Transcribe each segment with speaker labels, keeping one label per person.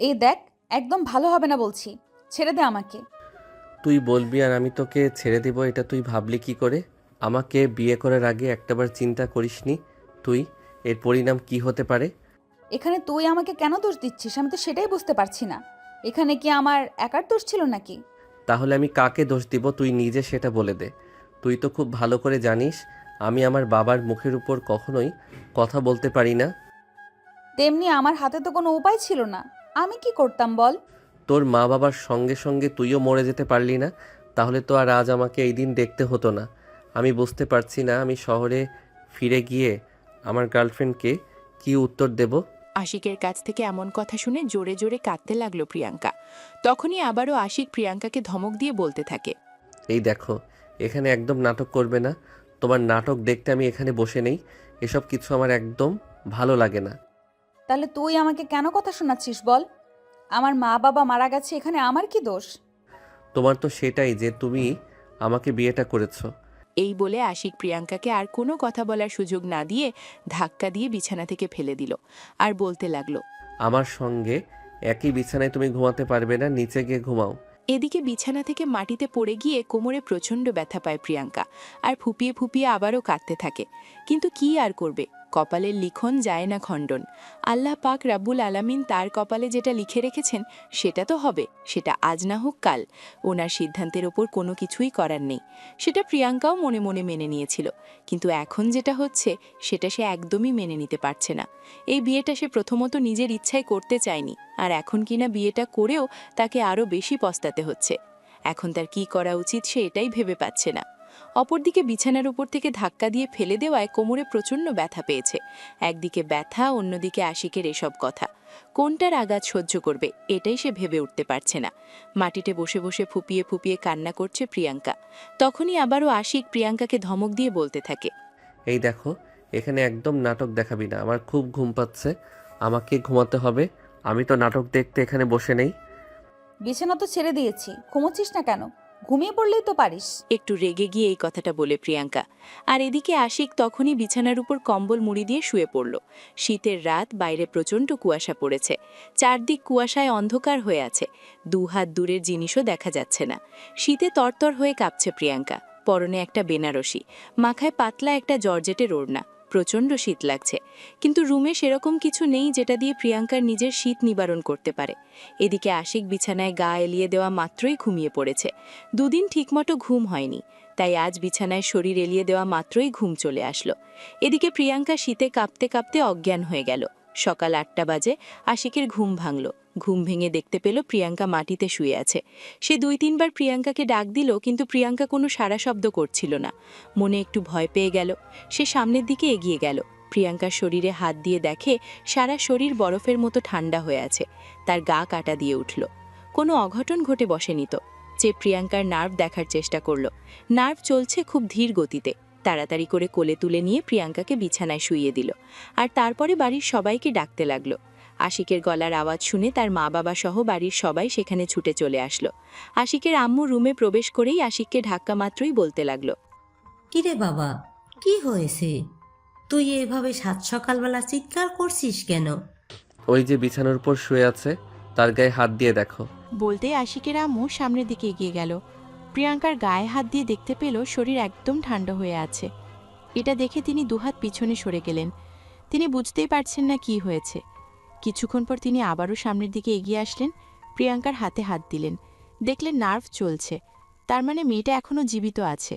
Speaker 1: এই দেখ, একদম ভালো হবে না বলছি, ছেড়ে দে আমাকে।
Speaker 2: তুই বলবি আর আমি তোকে ছেড়ে দিব, এটা তুই ভাবলি কি করে? আমাকে বিয়ে করার আগে একটাবার চিন্তা করিসনি তুই এর পরিণাম কি হতে পারে?
Speaker 1: এখানে তুই আমাকে কেন দোষ দিচ্ছিস, আমি তো সেটাই বুঝতে পারছি না। এখানে কি আমার একার দোষ ছিল নাকি?
Speaker 2: তাহলে আমি কাকে দোষ দিব তুই নিজে সেটা বলে দে। তুই তো খুব ভালো করে জানিস আমি আমার বাবার মুখের উপর কখনোই কথা বলতে পারি না।
Speaker 1: তেমনি আমার হাতে তো কোনো উপায় ছিল না, আমি কি করতাম বল?
Speaker 2: তোর মা বাবার সঙ্গে সঙ্গে তুইও মরে যেতে পারলি না, তাহলে তো আর আজ আমাকে এই দিন দেখতে হতো না। আমি বুঝতে পারছি না আমি শহরে ফিরে গিয়ে আমার গার্লফ্রেন্ডকে কি উত্তর দেব।
Speaker 3: আশিকের কাছ থেকে এমন কথা শুনে জোরে জোরে কাঁদতে লাগলো প্রিয়াঙ্কা। তখনই আবারও আশিক প্রিয়াঙ্কাকে ধমক দিয়ে বলতে থাকে,
Speaker 2: এই দেখো, এখানে একদম নাটক করবে না। তোমার নাটক দেখতে আমি এখানে বসে নেই। এসব কিছু আমার একদম ভালো লাগে না।
Speaker 1: তাহলে তুই আমাকে কেন কথা শোনাচ্ছিস বল? আমার মা বাবা মারা গেছে, এখানে আমার কি দোষ?
Speaker 2: তোমার তো সেটাই যে তুমি আমাকে বিয়েটা করেছো।
Speaker 3: এই বলে আশিক প্রিয়াঙ্কাকে আর কোনো কথা বলার সুযোগ না দিয়ে ধাক্কা দিয়ে বিছানা থেকে ফেলে দিল আর বলতে লাগলো,
Speaker 2: আমার সঙ্গে একই বিছানায় তুমি ঘুমাতে পারবে না, নিচে গিয়ে ঘুমাও।
Speaker 3: এদিকে বিছানা থেকে মাটিতে পড়ে গিয়ে কোমরে প্রচণ্ড ব্যথা পায় প্রিয়াঙ্কা আর ফুপিয়ে ফুপিয়ে আবারও কাঁদতে থাকে। কিন্তু কি আর করবে, কপালের লিখন যায় না খণ্ডন। আল্লাহ পাক রাব্বুল আলামিন তার কপালে যেটা লিখে রেখেছেন সেটা তো হবে, সেটা আজ না হোক কাল। ওনার সিদ্ধান্তের ওপর কোনো কিছুই করার নেই। সেটা প্রিয়াঙ্কাও মনে মনে মেনে নিয়েছিল, কিন্তু এখন যেটা হচ্ছে সেটা সে একদমই মেনে নিতে পারছে না। এই বিয়েটা সে প্রথমত নিজের ইচ্ছায় করতে চায়নি, আর এখন কিনা বিয়েটা করেও তাকে আরও বেশি পস্তাতে হচ্ছে। এখন তার কি করা উচিত সে এটাই ভেবে পাচ্ছে না। অপরদিকে বিছানার উপর থেকে ধাক্কা দিয়ে ফেলে দেওয়ায় কোমরে প্রচণ্ড ব্যথা পেয়েছে। একদিকে ব্যথা, অন্যদিকে আশিকের এসব কথা। কোনটার আঘাত সহ্য করবে এটাই সে ভেবে উঠতে পারছে না। মাটিতে বসে বসে ফুপিয়ে ফুপিয়ে কান্না করছে প্রিয়াঙ্কা। তখনই আবারও আশিক প্রিয়াঙ্কাকে ধমক দিয়ে বলতে থাকে,
Speaker 2: এই দেখো, এখানে একদম নাটক দেখাবি না। আমার খুব ঘুম পাচ্ছে, আমাকে ঘুমাতে হবে। আমি তো নাটক দেখতে এখানে বসে নেই।
Speaker 1: বিছানা তো ছেড়ে দিয়েছি, ঘুমোচ্ছিস না কেন? ঘুমিয়ে পড়লেই তো পারিস।
Speaker 3: একটু রেগে গিয়ে এই কথাটা বলে প্রিয়াঙ্কা। আর এদিকে আশিক তখনই বিছানার উপর কম্বল মুড়ি দিয়ে শুয়ে পড়ল। শীতের রাত, বাইরে প্রচণ্ড কুয়াশা পড়েছে। চারদিক কুয়াশায় অন্ধকার হয়ে আছে, দুহাত দূরের জিনিসও দেখা যাচ্ছে না। শীতে তরতর হয়ে কাঁপছে প্রিয়াঙ্কা। পরনে একটা বেনারসি, মাথায় পাতলা একটা জর্জেটের ওড়না। প্রচণ্ড শীত লাগছে, কিন্তু রুমে সেরকম কিছু নেই যেটা দিয়ে প্রিয়াঙ্কার নিজের শীত নিবারণ করতে পারে। এদিকে আশিক বিছানায় গা এলিয়ে দেওয়া মাত্রই ঘুমিয়ে পড়েছে। দুদিন ঠিকমতো ঘুম হয়নি, তাই আজ বিছানায় শরীর এলিয়ে দেওয়া মাত্রই ঘুম চলে আসলো। এদিকে প্রিয়াঙ্কা শীতে কাঁপতে কাঁপতে অজ্ঞান হয়ে গেল। সকাল ৮টা বাজে আশিকের ঘুম ভাঙল। ঘুম ভেঙে দেখতে পেল প্রিয়াঙ্কা মাটিতে শুয়ে আছে। সে ২-৩ বার প্রিয়াঙ্কাকে ডাক দিল, কিন্তু প্রিয়াঙ্কা কোনো সাড়া শব্দ করছিল না। মনে একটু ভয় পেয়ে গেল। সে সামনের দিকে এগিয়ে গেল। প্রিয়াঙ্কার শরীরে হাত দিয়ে দেখে সারা শরীর বরফের মতো ঠান্ডা হয়ে আছে। তার গা কাটা দিয়ে উঠল। কোনো অঘটন ঘটে বসেনি তো। যে প্রিয়াঙ্কার নার্ভ দেখার চেষ্টা করল। নার্ভ চলছে খুব ধীর গতিতে। তাড়াতাড়ি করে কোলে তুলে নিয়ে প্রিয়াঙ্কাকে বিছানায় শুইয়ে দিল, আর তারপরে বাড়ির সবাইকে ডাকতে লাগলো। আশিকের গলার আওয়াজ শুনে তার মা বাবা সহ বাড়ির সবাই সেখানে ছুটে চলে আসলো। আশিকের আম্মু রুমে প্রবেশ করেই আশিককে ধাক্কা মাত্রই বলতে লাগলো,
Speaker 4: কিরে বাবা, কি হয়েছে? তুই এভাবে সাত সকালবেলা চিৎকার করছিস কেন?
Speaker 2: ওই যে বিছানার উপর শুয়ে আছে, তার গায়ে হাত দিয়ে দেখো।
Speaker 3: বলতেই আশিকের আম্মু সামনের দিকে এগিয়ে গেল। প্রিয়াঙ্কার গায়ে হাত দিয়ে দেখতে পেল শরীর একদম ঠান্ডা হয়ে আছে। এটা দেখে তিনি দুহাত পিছনে সরে গেলেন। তিনি বুঝতেই পারছেন না কি হয়েছে। কিছুক্ষণ পর তিনি আবারও সামনের দিকে এগিয়ে আসলেন, প্রিয়াঙ্কার হাতে হাত দিলেন। দেখলেন নার্ভ চলছে, তার মানে মেয়েটা এখনও জীবিত আছে।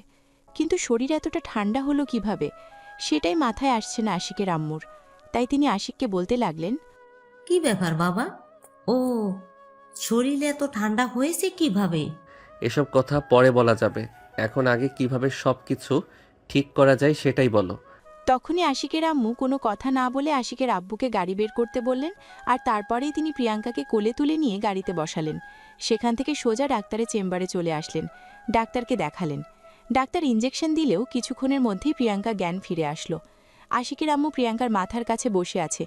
Speaker 3: কিন্তু শরীর এতটা ঠান্ডা হলো কিভাবে, সেটাই মাথায় আসছে না আশিকের আম্মুর। তাই তিনি আশিককে বলতে লাগলেন,
Speaker 4: কি ব্যাপার বাবা? ও, শরীর এত ঠান্ডা হয়েছে কিভাবে?
Speaker 2: এসব কথা পরে বলা যাবে, এখন আগে কিভাবে সব কিছু ঠিক করা যায় সেটাই বলো।
Speaker 3: তখনই আশিকের আম্মু কোনো কথা না বলে আশিকের আব্বুকে গাড়ি বের করতে বললেন, আর তারপরেই তিনি প্রিয়াঙ্কাকে কোলে তুলে নিয়ে গাড়িতে বসালেন। সেখান থেকে সোজা ডাক্তারের চেম্বারে চলে আসলেন। ডাক্তারকে দেখালেন। ডাক্তার ইঞ্জেকশন দিলেও কিছুক্ষণের মধ্যেই প্রিয়াঙ্কা জ্ঞান ফিরে আসলো। আশিকের আম্মু প্রিয়াঙ্কার মাথার কাছে বসে আছে।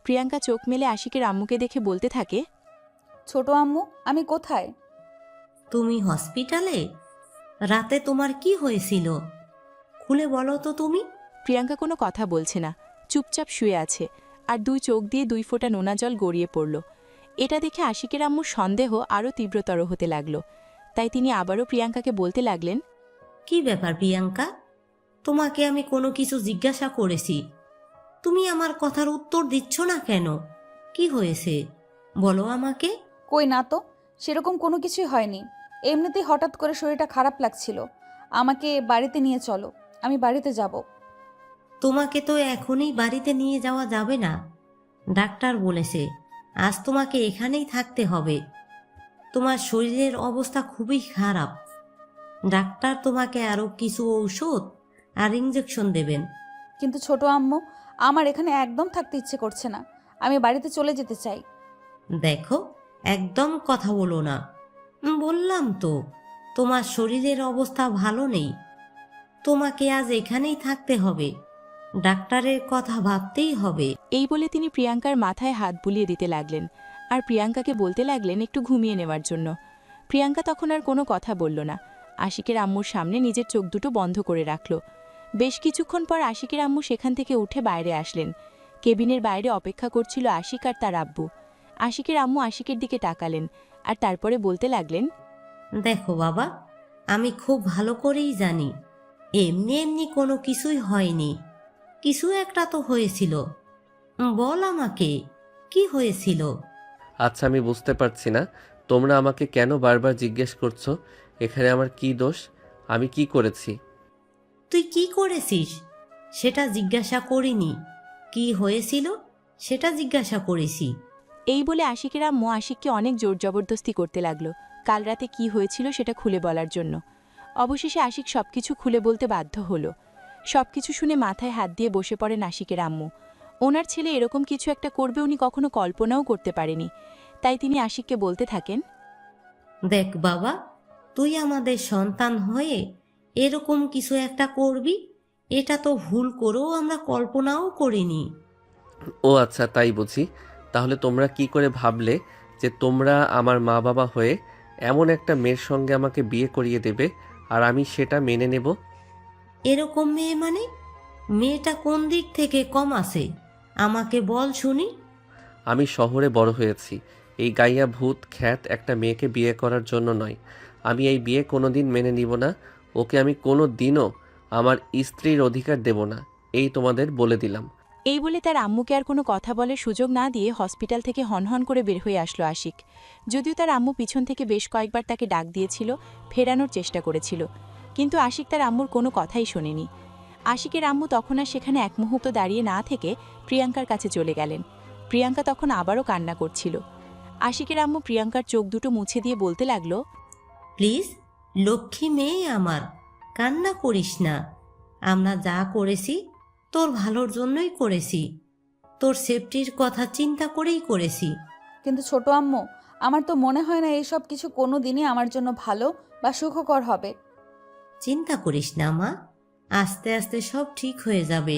Speaker 3: প্রিয়াঙ্কা চোখ মেলে আশিকের আম্মুকে দেখে বলতে থাকে,
Speaker 1: ছোট আম্মু, আমি কোথায়?
Speaker 4: তুমি হসপিটালে? রাতে তোমার কি হয়েছিল? খুলে বলো তো তুমি।
Speaker 3: প্রিয়াঙ্কা কোনো কথা বলছে না, চুপচাপ শুয়ে আছে। আর দুই চোখ দিয়ে 2 ফোঁটা নোনা জল গড়িয়ে পড়ল। এটা দেখে আশিকের আম্মুর সন্দেহ আরও তীব্রতর হতে লাগল। তাই তিনি আবারও প্রিয়াঙ্কাকে বলতে লাগলেন,
Speaker 4: কি ব্যাপার প্রিয়াঙ্কা, তোমাকে আমি কোনো কিছু জিজ্ঞাসা করেছি, তুমি আমার কথার উত্তর দিচ্ছ না কেন? কি হয়েছে বলো আমাকে।
Speaker 1: কই না তো, সেরকম কোনো কিছুই হয়নি। এমনিতেই হঠাৎ করে শরীরটা খারাপ লাগছিল। আমাকে বাড়িতে নিয়ে চলো, আমি বাড়িতে যাব।
Speaker 4: তোমাকে তো এখনই বাড়িতে নিয়ে যাওয়া যাবে না, ডাক্তার বলেছে আজ তোমাকে এখানেই থাকতে হবে। তোমার শরীরের অবস্থা খুবই খারাপ, ডাক্তার তোমাকে আরও কিছু ঔষধ আর ইঞ্জেকশন দেবেন।
Speaker 1: কিন্তু ছোট আম্মু, আমার এখানে একদম থাকতে ইচ্ছে করছে না। আমি বাড়িতে চলে যেতে চাই।
Speaker 4: দেখো, একদম কথা বলো না। বললাম তো তোমার শরীরের অবস্থা ভালো নেই, তোমাকে আজ এখানেই থাকতে হবে, ডাক্তারের কথা ভাবতেই হবে।
Speaker 3: এই বলে তিনি প্রিয়াঙ্কার মাথায় হাত বুলিয়ে দিতে লাগলেন আর প্রিয়াঙ্কাকে বলতে লাগলেন একটু ঘুমিয়ে নেওয়ার জন্য। প্রিয়াঙ্কা তখন আর কোনো কথা বলল না, আশিকের আম্মুর সামনে নিজের চোখ দুটো বন্ধ করে রাখল। বেশ কিছুক্ষণ পর আশিকের আম্মু সেখান থেকে উঠে বাইরে আসলেন। কেবিনের বাইরে অপেক্ষা করছিল আশিক আর তার আব্বু। আশিকের আম্মু আশিকের দিকে তাকালেন আর তারপরে বলতে লাগলেন,
Speaker 4: দেখো বাবা, আমি খুব ভালো করেই জানি এমনি এমনি কোনো কিছুই হয়নি, কিছু একটা তো হয়েছিল। বল আমাকে, কি হয়েছিল?
Speaker 2: আচ্ছা, আমি বুঝতে পারছি না তোমরা আমাকে কেন বারবার জিজ্ঞেস করছো এখানে আমার কি দোষ, আমি কি করেছি।
Speaker 4: তুই কি করেছিস সেটা জিজ্ঞাসা করিনি, কি হয়েছিল সেটা জিজ্ঞাসা করেছি।
Speaker 3: এই বলে আশিকের আম্মু আশিককে অনেক জোর জবরদস্তি করতে লাগলো কাল রাতে কি হয়েছিল সেটা খুলে বলার জন্য। অবশেষে আশিক সবকিছু খুলে বলতে বাধ্য হলো। সবকিছু শুনে মাথায় হাত দিয়ে বসে পড়েন আশিকের আম্মু। ওনার ছেলে এরকম কিছু একটা করবে উনি কখনো কল্পনাও করতে পারেনি। তাই তিনি আশিককে বলতে থাকেন,
Speaker 4: দেখ বাবা, তুই আমাদের সন্তান হয়ে এরকম কিছু একটা করবি, এটা তো ভুল করেও আমরা কল্পনাও করিনি।
Speaker 2: ও আচ্ছা, তাই বুঝি। তাহলে তোমরা কি করে ভাবলে যে তোমরা আমার মা বাবা হয়ে এমন একটা মেয়ের সঙ্গে আমাকে বিয়ে করিয়ে দেবে আর আমি সেটা মেনে নেব?
Speaker 4: এরকম মেয়ে মানে? মেয়েটা কোন দিক থেকে কম আছে আমাকে বল শুনি।
Speaker 2: আমি শহরে বড় হয়েছি, এই গাইয়া ভূত খ্যাত একটা মেয়েকে বিয়ে করার জন্য নয়। আমি এই বিয়ে কোনোদিন মেনে নিব না, ওকে আমি কোনো দিনও আমার স্ত্রীর অধিকার দেব না, এই তোমাদের বলে দিলাম।
Speaker 3: এই বলে তার আম্মুকে আর কোনো কথা বলার সুযোগ না দিয়ে হসপিটাল থেকে হনহন করে বের হয়ে আসলো আশিক। যদিও তার আম্মু পিছন থেকে বেশ কয়েকবার তাকে ডাক দিয়েছিল, ফেরানোর চেষ্টা করেছিল, কিন্তু আশিক তার আম্মুর কোনো কথাই শোনেনি। আশিকের আম্মু তখন আর সেখানে এক মুহূর্ত দাঁড়িয়ে না থেকে প্রিয়াঙ্কার কাছে চলে গেলেন। প্রিয়াঙ্কা তখন আবারও কান্না করছিল। আশিকের আম্মু প্রিয়াঙ্কার চোখ দুটো মুছে দিয়ে বলতে লাগলো,
Speaker 4: প্লিজ লক্ষ্মী মেয়ে আমার, কান্না করিস না। আমরা যা করেছি তোর ভালোর জন্যই করেছি, তোর সেফটির কথা চিন্তা করেই করেছি।
Speaker 1: কিন্তু ছোট আম্মু, আমার তো মনে হয় না এইসব কিছু কোনো দিনই আমার জন্য ভালো বা সুখকর হবে।
Speaker 4: চিন্তা করিস না মা, আস্তে আস্তে সব ঠিক হয়ে যাবে।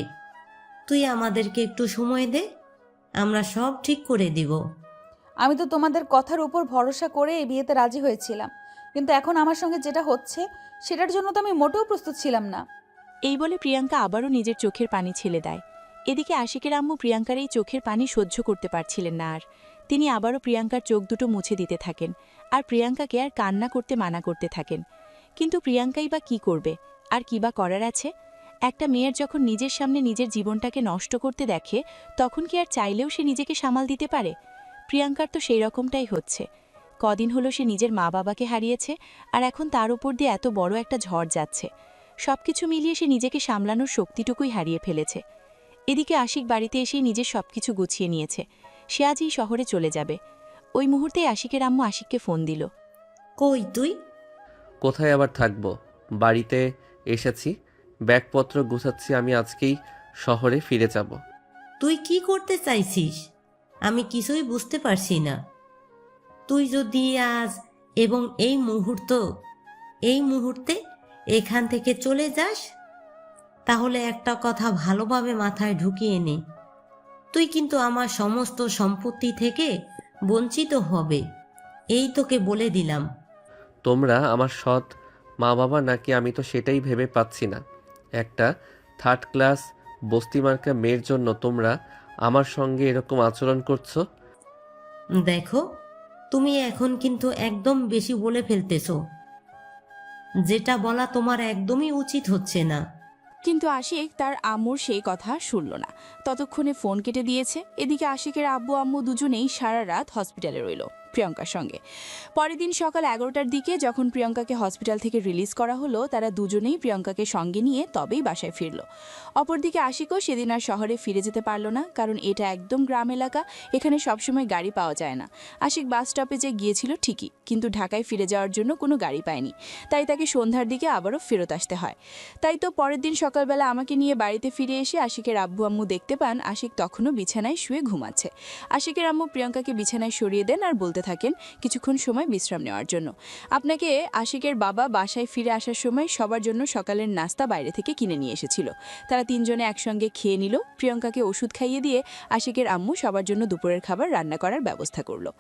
Speaker 4: তুই আমাদেরকে একটু সময় দে, আমরা সব ঠিক করে দিব।
Speaker 1: আমি তো তোমাদের কথার উপর ভরসা করে এই বিয়েতে রাজি হয়েছিলাম, কিন্তু এখন আমার সঙ্গে যেটা হচ্ছে সেটার জন্য তো আমি মোটেও প্রস্তুত ছিলাম না।
Speaker 3: এই বলে প্রিয়াঙ্কা আবারও নিজের চোখের পানি ছেলে দেয়। এদিকে আশিকের আম্মু প্রিয়াঙ্কার এই চোখের পানি সহ্য করতে পারছিলেন না আর। তিনি আবারও প্রিয়াঙ্কার চোখ দুটো মুছে দিতে থাকেন আর প্রিয়াঙ্কাকে আর কান্না করতে মানা করতে থাকেন। কিন্তু প্রিয়াঙ্কাই বা কী করবে, আর কী বা করার আছে? একটা মেয়ের যখন নিজের সামনে নিজের জীবনটাকে নষ্ট করতে দেখে, তখন কি আর চাইলেও সে নিজেকে সামাল দিতে পারে? প্রিয়াঙ্কার তো সেই রকমটাই হচ্ছে। কদিন হলো সে নিজের মা বাবাকে হারিয়েছে, আর এখন তার উপর দিয়ে এত বড় একটা ঝড় যাচ্ছে। সবকিছু মিলিয়ে সে নিজেকে সামলানোর শক্তিটুকুই হারিয়ে ফেলেছে। এদিকে আশিক বাড়িতে এসেই নিজের সবকিছু গুছিয়ে নিয়েছে। সে আজ এই শহরে চলে যাবে। ওই মুহূর্তেই আশিকের আম্মু আশিককে ফোন দিল।
Speaker 4: কই তুই?
Speaker 2: কোথায় আবার থাকবো, বাড়িতে এসেছি, ব্যাগপত্র গুছাচ্ছি, আমি আজকেই শহরে ফিরে যাব।
Speaker 4: তুই কি করতে চাইছিস আমি কিছুই বুঝতে পারছি না। তুই যদি আজ এবং এই মুহূর্তে এখান থেকে চলে যাস, তাহলে একটা কথা ভালোভাবে মাথায় ঢুকিয়ে নে, তুই কিন্তু আমার সমস্ত সম্পত্তি থেকে বঞ্চিত হবে, এই তোকে বলে দিলাম।
Speaker 2: তোমরা আমার সৎ মা বাবা নাকি আমি তো সেটাই ভেবে পাচ্ছি না। একটা থার্ড ক্লাস বস্তিমার্কা মেয়ের জন্য তোমরা আমার সঙ্গে এরকম আচরণ করছো?
Speaker 4: দেখো, তুমি এখন কিন্তু একদম বেশি বলে ফেলতেছো। যেটা বলা তোমার একদমই উচিত হচ্ছে না।
Speaker 3: কিন্তু আশিক তার আম্মুর সেই কথা শুনল না। ততক্ষণে ফোন কেটে দিয়েছে। এদিকে আশিকের আব্বু আম্মু দুজনেই সারা রাত হসপিটালে রইল প্রিয়ঙ্কার সঙ্গে। পরের দিন সকাল 11টার দিকে যখন প্রিয়ঙ্কাকে হসপিটাল থেকে রিলিজ করা হলো, তারা দুজনেই প্রিয়ঙ্কাকে সঙ্গে নিয়ে তবেই বাসায় ফিরল। অপরদিকে আশিকও সেদিন আর শহরে ফিরে যেতে পারল না, কারণ এটা একদম গ্রাম এলাকা, এখানে সবসময় গাড়ি পাওয়া যায় না। আশিক বাস স্টপেজে গিয়েছিল ঠিকই, কিন্তু ঢাকায় ফিরে যাওয়ার জন্য কোনো গাড়ি পায়নি, তাই তাকে সন্ধ্যার দিকে আবারও ফেরত আসতে হয়। তাই তো পরের দিন সকালবেলা আমাকে নিয়ে বাড়িতে ফিরে এসে আশিকের আব্বু আম্মু দেখতে পান আশিক তখনও বিছানায় শুয়ে ঘুমাচ্ছে। আশিকের আম্মু প্রিয়ঙ্কাকে বিছানায় সরিয়ে দেন আর বলতে থাকেন কিছুক্ষণ সময় বিশ্রাম নেওয়ার জন্য। আপনাকে আশিকের বাবা বাসায় ফিরে আসার সময় সবার জন্য সকালের নাস্তা বাইরে থেকে কিনে নিয়ে এসেছিল। তারা তিনজনে একসঙ্গে খেয়ে নিল। প্রিয়ঙ্কাকে ওষুধ খাইয়ে দিয়ে আশিকের আম্মু সবার জন্য দুপুরের খাবার রান্না করার ব্যবস্থা করলো।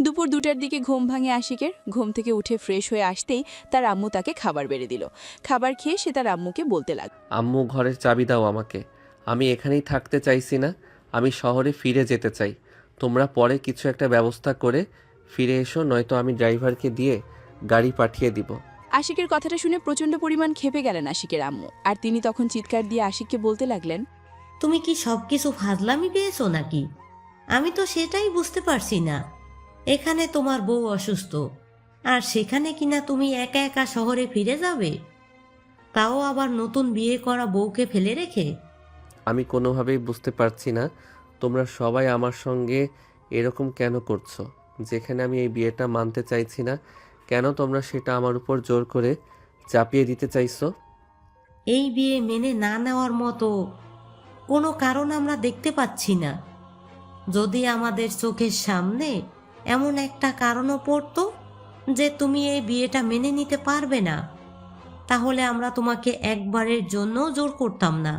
Speaker 3: দুপুর 2টার দিকে ঘুম ভাঙে আশিকের। ঘুম থেকে উঠে ফ্রেশ হয়ে আসতেই তার আম্মু তাকে খাবার বেড়ে দিল। খাবার খেয়ে সে তার আম্মুকে বলতে লাগল,
Speaker 2: আম্মু, ঘরের চাবি দাও আমাকে। আমি এখানেই থাকতে চাইছি না, আমি শহরে ফিরে যেতে চাই। তোমরা পরে কিছু একটা ব্যবস্থা করে ফিরে এসো, নয়তো আমি ড্রাইভারকে দিয়ে গাড়ি পাঠিয়ে দিব।
Speaker 3: আশিকের কথাটা শুনে প্রচণ্ড পরিমাণ ক্ষেপে গেলেন আশিকের আম্মু, আর তিনি তখন চিৎকার দিয়ে আশিককে বলতে লাগলেন,
Speaker 4: তুমি কি সবকিছু ফাজলামি পেয়েছো নাকি? আমি তো সেটাই বুঝতে পারছি না। এখানে তোমার বউ অসুস্থ, আর সেখানে কিনা তুমি একা একা শহরে ফিরে যাবে, তাও আবার নতুন বিয়ে করা বউকে ফেলে রেখে।
Speaker 2: আমি কোনোভাবেই বুঝতে পারছি না তোমরা সবাই আমার সঙ্গে এরকম কেন করছো। যেখানে আমি এই বিয়েটা মানতে চাইছি না, কেন তোমরা সেটা আমার উপর জোর করে চাপিয়ে দিতে চাইছো?
Speaker 4: এই বিয়ে মেনে না নেওয়ার মতো কোনো কারণ আমরা দেখতে পাচ্ছি না। যদি আমাদের চোখের সামনে এমন একটা কারণও পড়তো যে তুমি এই বিয়েটা মেনে নিতে পারবে না, তাহলে আমরা তোমাকে একবারের জন্য জোর করতাম না।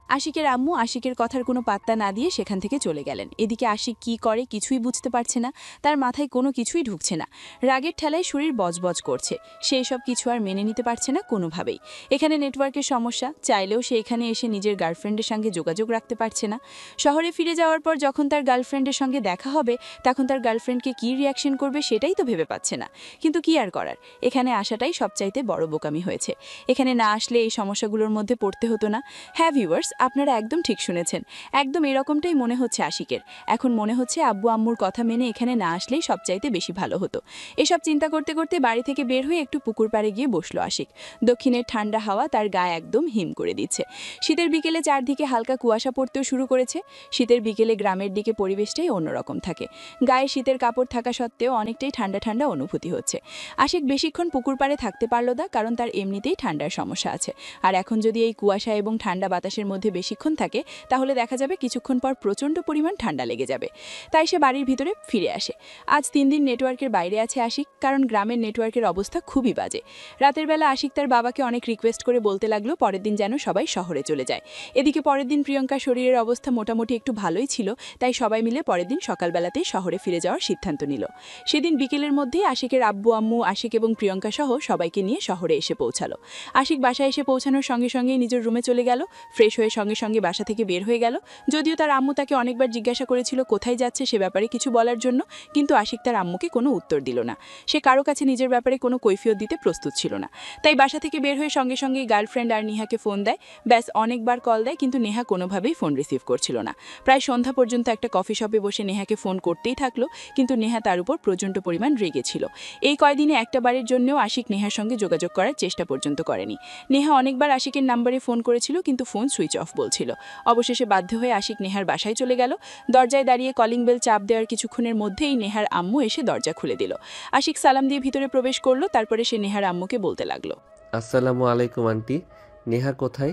Speaker 3: আশিকের আম্মু আশিকের কথার কোনো পাত্তা না দিয়ে সেখান থেকে চলে গেলেন। এদিকে আশিক কি করে কিছুই বুঝতে পারছে না, তার মাথায় কোনো কিছুই ঢুকছে না। রাগের ঠেলায় শরীর বজবজ করছে, সে সব কিছু আর মেনে নিতে পারছে না কোনোভাবেই। এখানে নেটওয়ার্কের সমস্যা, চাইলেও সে এখানে এসে নিজের গার্লফ্রেন্ডের সঙ্গে যোগাযোগ রাখতে পারছে না। শহরে ফিরে যাওয়ার পর যখন তার গার্লফ্রেন্ডের সঙ্গে দেখা হবে, তখন তার গার্লফ্রেন্ডকে কী রিয়াকশন করবে সেটাই তো ভেবে পাচ্ছে না। কিন্তু কি আর করার, এখানে আসাটাই সবচাইতে বড় বোকামি হয়েছে। এখানে না আসলে এই সমস্যাগুলোর মধ্যে পড়তে হতো না। হ্যাঁ ভিউয়ার্স, আপনারা একদম ঠিক শুনেছেন, একদম এরকমটাই মনে হচ্ছে আশিকের। এখন মনে হচ্ছে আব্বু আম্মুর কথা মেনে এখানে না আসলেই সবচাইতে বেশি ভালো হতো। এসব চিন্তা করতে করতে বাড়ি থেকে বের হয়ে একটু পুকুর পাড়ে গিয়ে বসলো আশিক। দক্ষিণের ঠান্ডা হাওয়া তার গায়ে একদম হিম করে দিচ্ছে। শীতের বিকেলে চারদিকে হালকা কুয়াশা পড়তেও শুরু করেছে। শীতের বিকেলে গ্রামের দিকে পরিবেশটাই অন্যরকম থাকে। গায়ে শীতের কাপড় থাকা সত্ত্বেও অনেকটাই ঠান্ডা ঠান্ডা অনুভূতি হচ্ছে। আশিক বেশিক্ষণ পুকুর পাড়ে থাকতে পারল না, কারণ তার এমনিতেই ঠান্ডার সমস্যা আছে। আর এখন যদি এই কুয়াশা এবং ঠান্ডা বাতাসের মধ্যে বেশিক্ষণ থাকে, তাহলে দেখা যাবে কিছুক্ষণ পর প্রচণ্ড পরিমাণ ঠান্ডা লেগে যাবে। তাই সে বাড়ির ভিতরে ফিরে আসে। আজ 3 দিন নেটওয়ার্কের বাইরে আছে আশিক, কারণ গ্রামের নেটওয়ার্কের অবস্থা খুবই বাজে। রাতের বেলা আশিক তার বাবাকে অনেক রিকোয়েস্ট করে বলতে লাগলো পরের দিন যেন সবাই শহরে চলে যায়। এদিকে পরের দিন প্রিয়ঙ্কার শরীরের অবস্থা মোটামুটি একটু ভালোই ছিল, তাই সবাই মিলে পরের দিন সকালবেলাতেই শহরে ফিরে যাওয়ার সিদ্ধান্ত নিল। সেদিন বিকেলের মধ্যেই আশিকের আব্বু আম্মু আশিক এবং প্রিয়ঙ্কা সহ সবাইকে নিয়ে শহরে এসে পৌঁছালো। আশিক বাসায় এসে পৌঁছানোর সঙ্গে সঙ্গেই নিজের রুমে চলে গেল। ফ্রেশ হয়ে সঙ্গে সঙ্গে বাসা থেকে বের হয়ে গেল। যদিও তার আম্মু তাকে অনেকবার জিজ্ঞাসা করেছিল কোথায় যাচ্ছে সে ব্যাপারে কিছু বলার জন্য, কিন্তু আশিক তার আম্মুকে কোনো উত্তর দিল না। সে কারো কাছে নিজের ব্যাপারে কোনো কৈফিয়ত দিতে প্রস্তুত ছিল না। তাই বাসা থেকে বের হয়ে সঙ্গে সঙ্গেই গার্লফ্রেন্ড আর নেহাকে ফোন দেয়। ব্যাস অনেকবার কল দেয়, কিন্তু নেহা কোনোভাবেই ফোন রিসিভ করছিল না। প্রায় সন্ধ্যা পর্যন্ত একটা কফি শপে বসে নেহাকে ফোন করতেই থাকলো, কিন্তু নেহা তার উপর প্রচণ্ড পরিমাণ রেগেছিল। এই কয়দিনে একটা বারের জন্যও আশিক নেহার সঙ্গে যোগাযোগ করার চেষ্টা পর্যন্ত করেনি। নেহা অনেকবার আশিকের নাম্বারে ফোন করেছিল, কিন্তু ফোন সুইচ অফ বলছিল। অবশেষে বাধ্য হয়ে আশিক নেহার বাসায় চলে গেল। দরজায় দাঁড়িয়ে কলিং বেল চাপ দেওয়ার কিছুক্ষণের মধ্যেই নেহার আম্মু এসে দরজা খুলে দিল। আশিক সালাম দিয়ে ভিতরে প্রবেশ করলো, তারপরে সে নেহার আম্মুকে বলতে লাগলো,
Speaker 2: আসসালামু আলাইকুম আন্টি। নেহা কোথায়?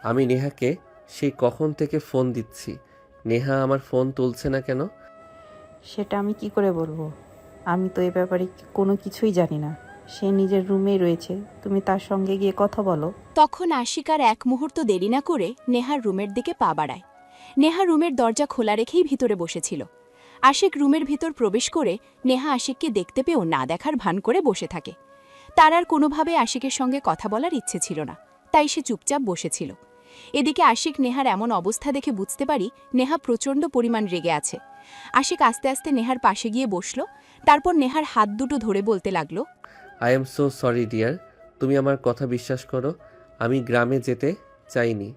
Speaker 2: আমি নেহাকে সেই কখন থেকে ফোন দিচ্ছি, নেহা আমার ফোন তুলছে না কেন?
Speaker 5: সেটা আমি কি করে বলবো? আমি তো এ ব্যাপারে কোনো কিছুই জানি না। সে নিজের রুমেই রয়েছে, তুমি তার সঙ্গে গিয়ে কথা বলো।
Speaker 3: তখন আশিক আর এক মুহূর্ত দেরি না করে নেহার রুমের দিকে পা বাড়ায়। নেহা রুমের দরজা খোলা রেখেই ভিতরে বসেছিল। আশিক রুমের ভিতর প্রবেশ করে নেহা আশিককে দেখতে পেয়েও না দেখার ভান করে বসে থাকে। তার আর কোনোভাবে আশিকের সঙ্গে কথা বলার ইচ্ছে ছিল না, তাই সে চুপচাপ বসেছিল। এদিকে আশিক নেহার এমন অবস্থা দেখে বুঝতে পারি নেহা প্রচণ্ড পরিমাণ রেগে আছে। আশিক আস্তে আস্তে নেহার পাশে গিয়ে বসল, তারপর নেহার হাত দুটো ধরে বলতে লাগলো,
Speaker 2: I am so sorry dear, তুমি আমার কথা বিশ্বাস করো, আমি গ্রামে যেতে চাইনি।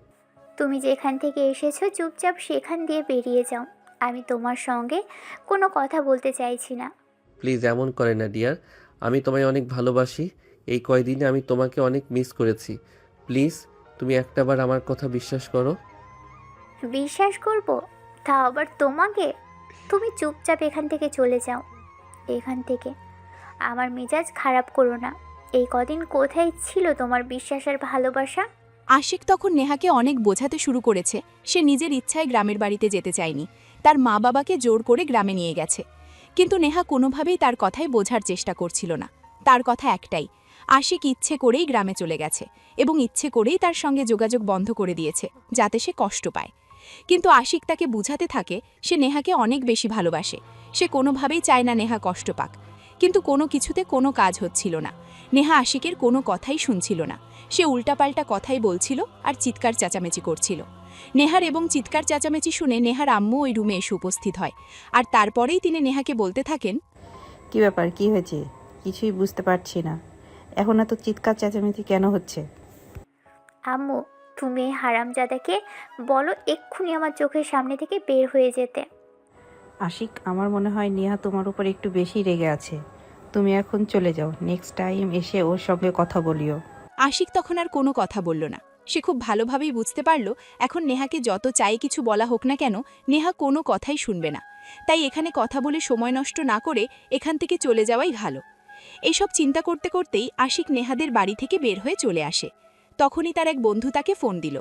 Speaker 6: তুমি যেখান থেকে এসেছো চুপচাপ সেখান দিয়ে বেরিয়ে যাও। আমি তোমার সঙ্গে কোনো কথা বলতে চাইছি না।
Speaker 2: প্লিজ এমন করে না ডিয়ার, আমি তোমায় অনেক ভালোবাসি। এই কয়দিনে আমি তোমাকে অনেক মিস করেছি। প্লিজ তুমি একটাবার আমার কথা বিশ্বাস করো।
Speaker 6: বিশ্বাস করব? তা আবার তোমাকে? তুমি চুপচাপ এখান থেকে চলে যাও। এখান থেকে আমার মেজাজ খারাপ করো না। এই কদিন কোথায় ছিল তোমার বিশ্বাস আর ভালোবাসা?
Speaker 3: আশিক তখন নেহাকে অনেক বোঝাতে শুরু করেছে সে নিজের ইচ্ছায় গ্রামের বাড়িতে যেতে চায়নি, তার মা বাবাকে জোর করে গ্রামে নিয়ে গেছে। কিন্তু নেহা কোনোভাবেই তার কথাই বোঝার চেষ্টা করছিল না। তার কথা একটাই, আশিক ইচ্ছে করেই গ্রামে চলে গেছে এবং ইচ্ছে করেই তার সঙ্গে যোগাযোগ বন্ধ করে দিয়েছে যাতে সে কষ্ট পায়। কিন্তু আশিক তাকে বুঝাতে থাকে সে নেহাকে অনেক বেশি ভালোবাসে, সে কোনোভাবেই চায় না নেহা কষ্ট পাক। কিন্তু কোনো কিছুতে কোনো কাজ হচ্ছিল না। নেহা আশিকের কোনো কথাই শুনছিল না, সে উল্টাপাল্টা কথাই বলছিল আর চিৎকার চেঁচামেচি করছিল। নেহার এবং চিৎকার চেঁচামেচি শুনে নেহার আম্মু ওই রুমে এসে উপস্থিত হয়, আর তারপরেই তিনি নেহাকে বলতে থাকেন,
Speaker 5: কি ব্যাপার, কি হয়েছে? কিছুই বুঝতে পারছি না। এখন এত চিৎকার চেঁচামেচি কেন হচ্ছে?
Speaker 6: আম্মু, তুমি এই হারামজাদাকে বলো এক্ষুনি আমার চোখের সামনে থেকে বের হয়ে যেতে।
Speaker 5: আশিক, আমার মনে হয় নেহা তোমার উপর একটু বেশি রেগে আছে। তুমি এখন চলে যাও, নেক্সট টাইম এসে ওর সঙ্গে কথা বলিও।
Speaker 3: আশিক তখন আর কোনো কথা বলল না। সে খুব ভালোভাবেই বুঝতে পারল এখন নেহাকে যত চাই কিছু বলা হোক না কেন নেহা কোনো কথাই শুনবে না। তাই এখানে কথা বলে সময় নষ্ট না করে এখান থেকে চলে যাওয়াই ভালো। এইসব চিন্তা করতে করতেই আশিক নেহাদের বাড়ি থেকে বের হয়ে চলে আসে। তখনই তার এক বন্ধু তাকে ফোন দিল।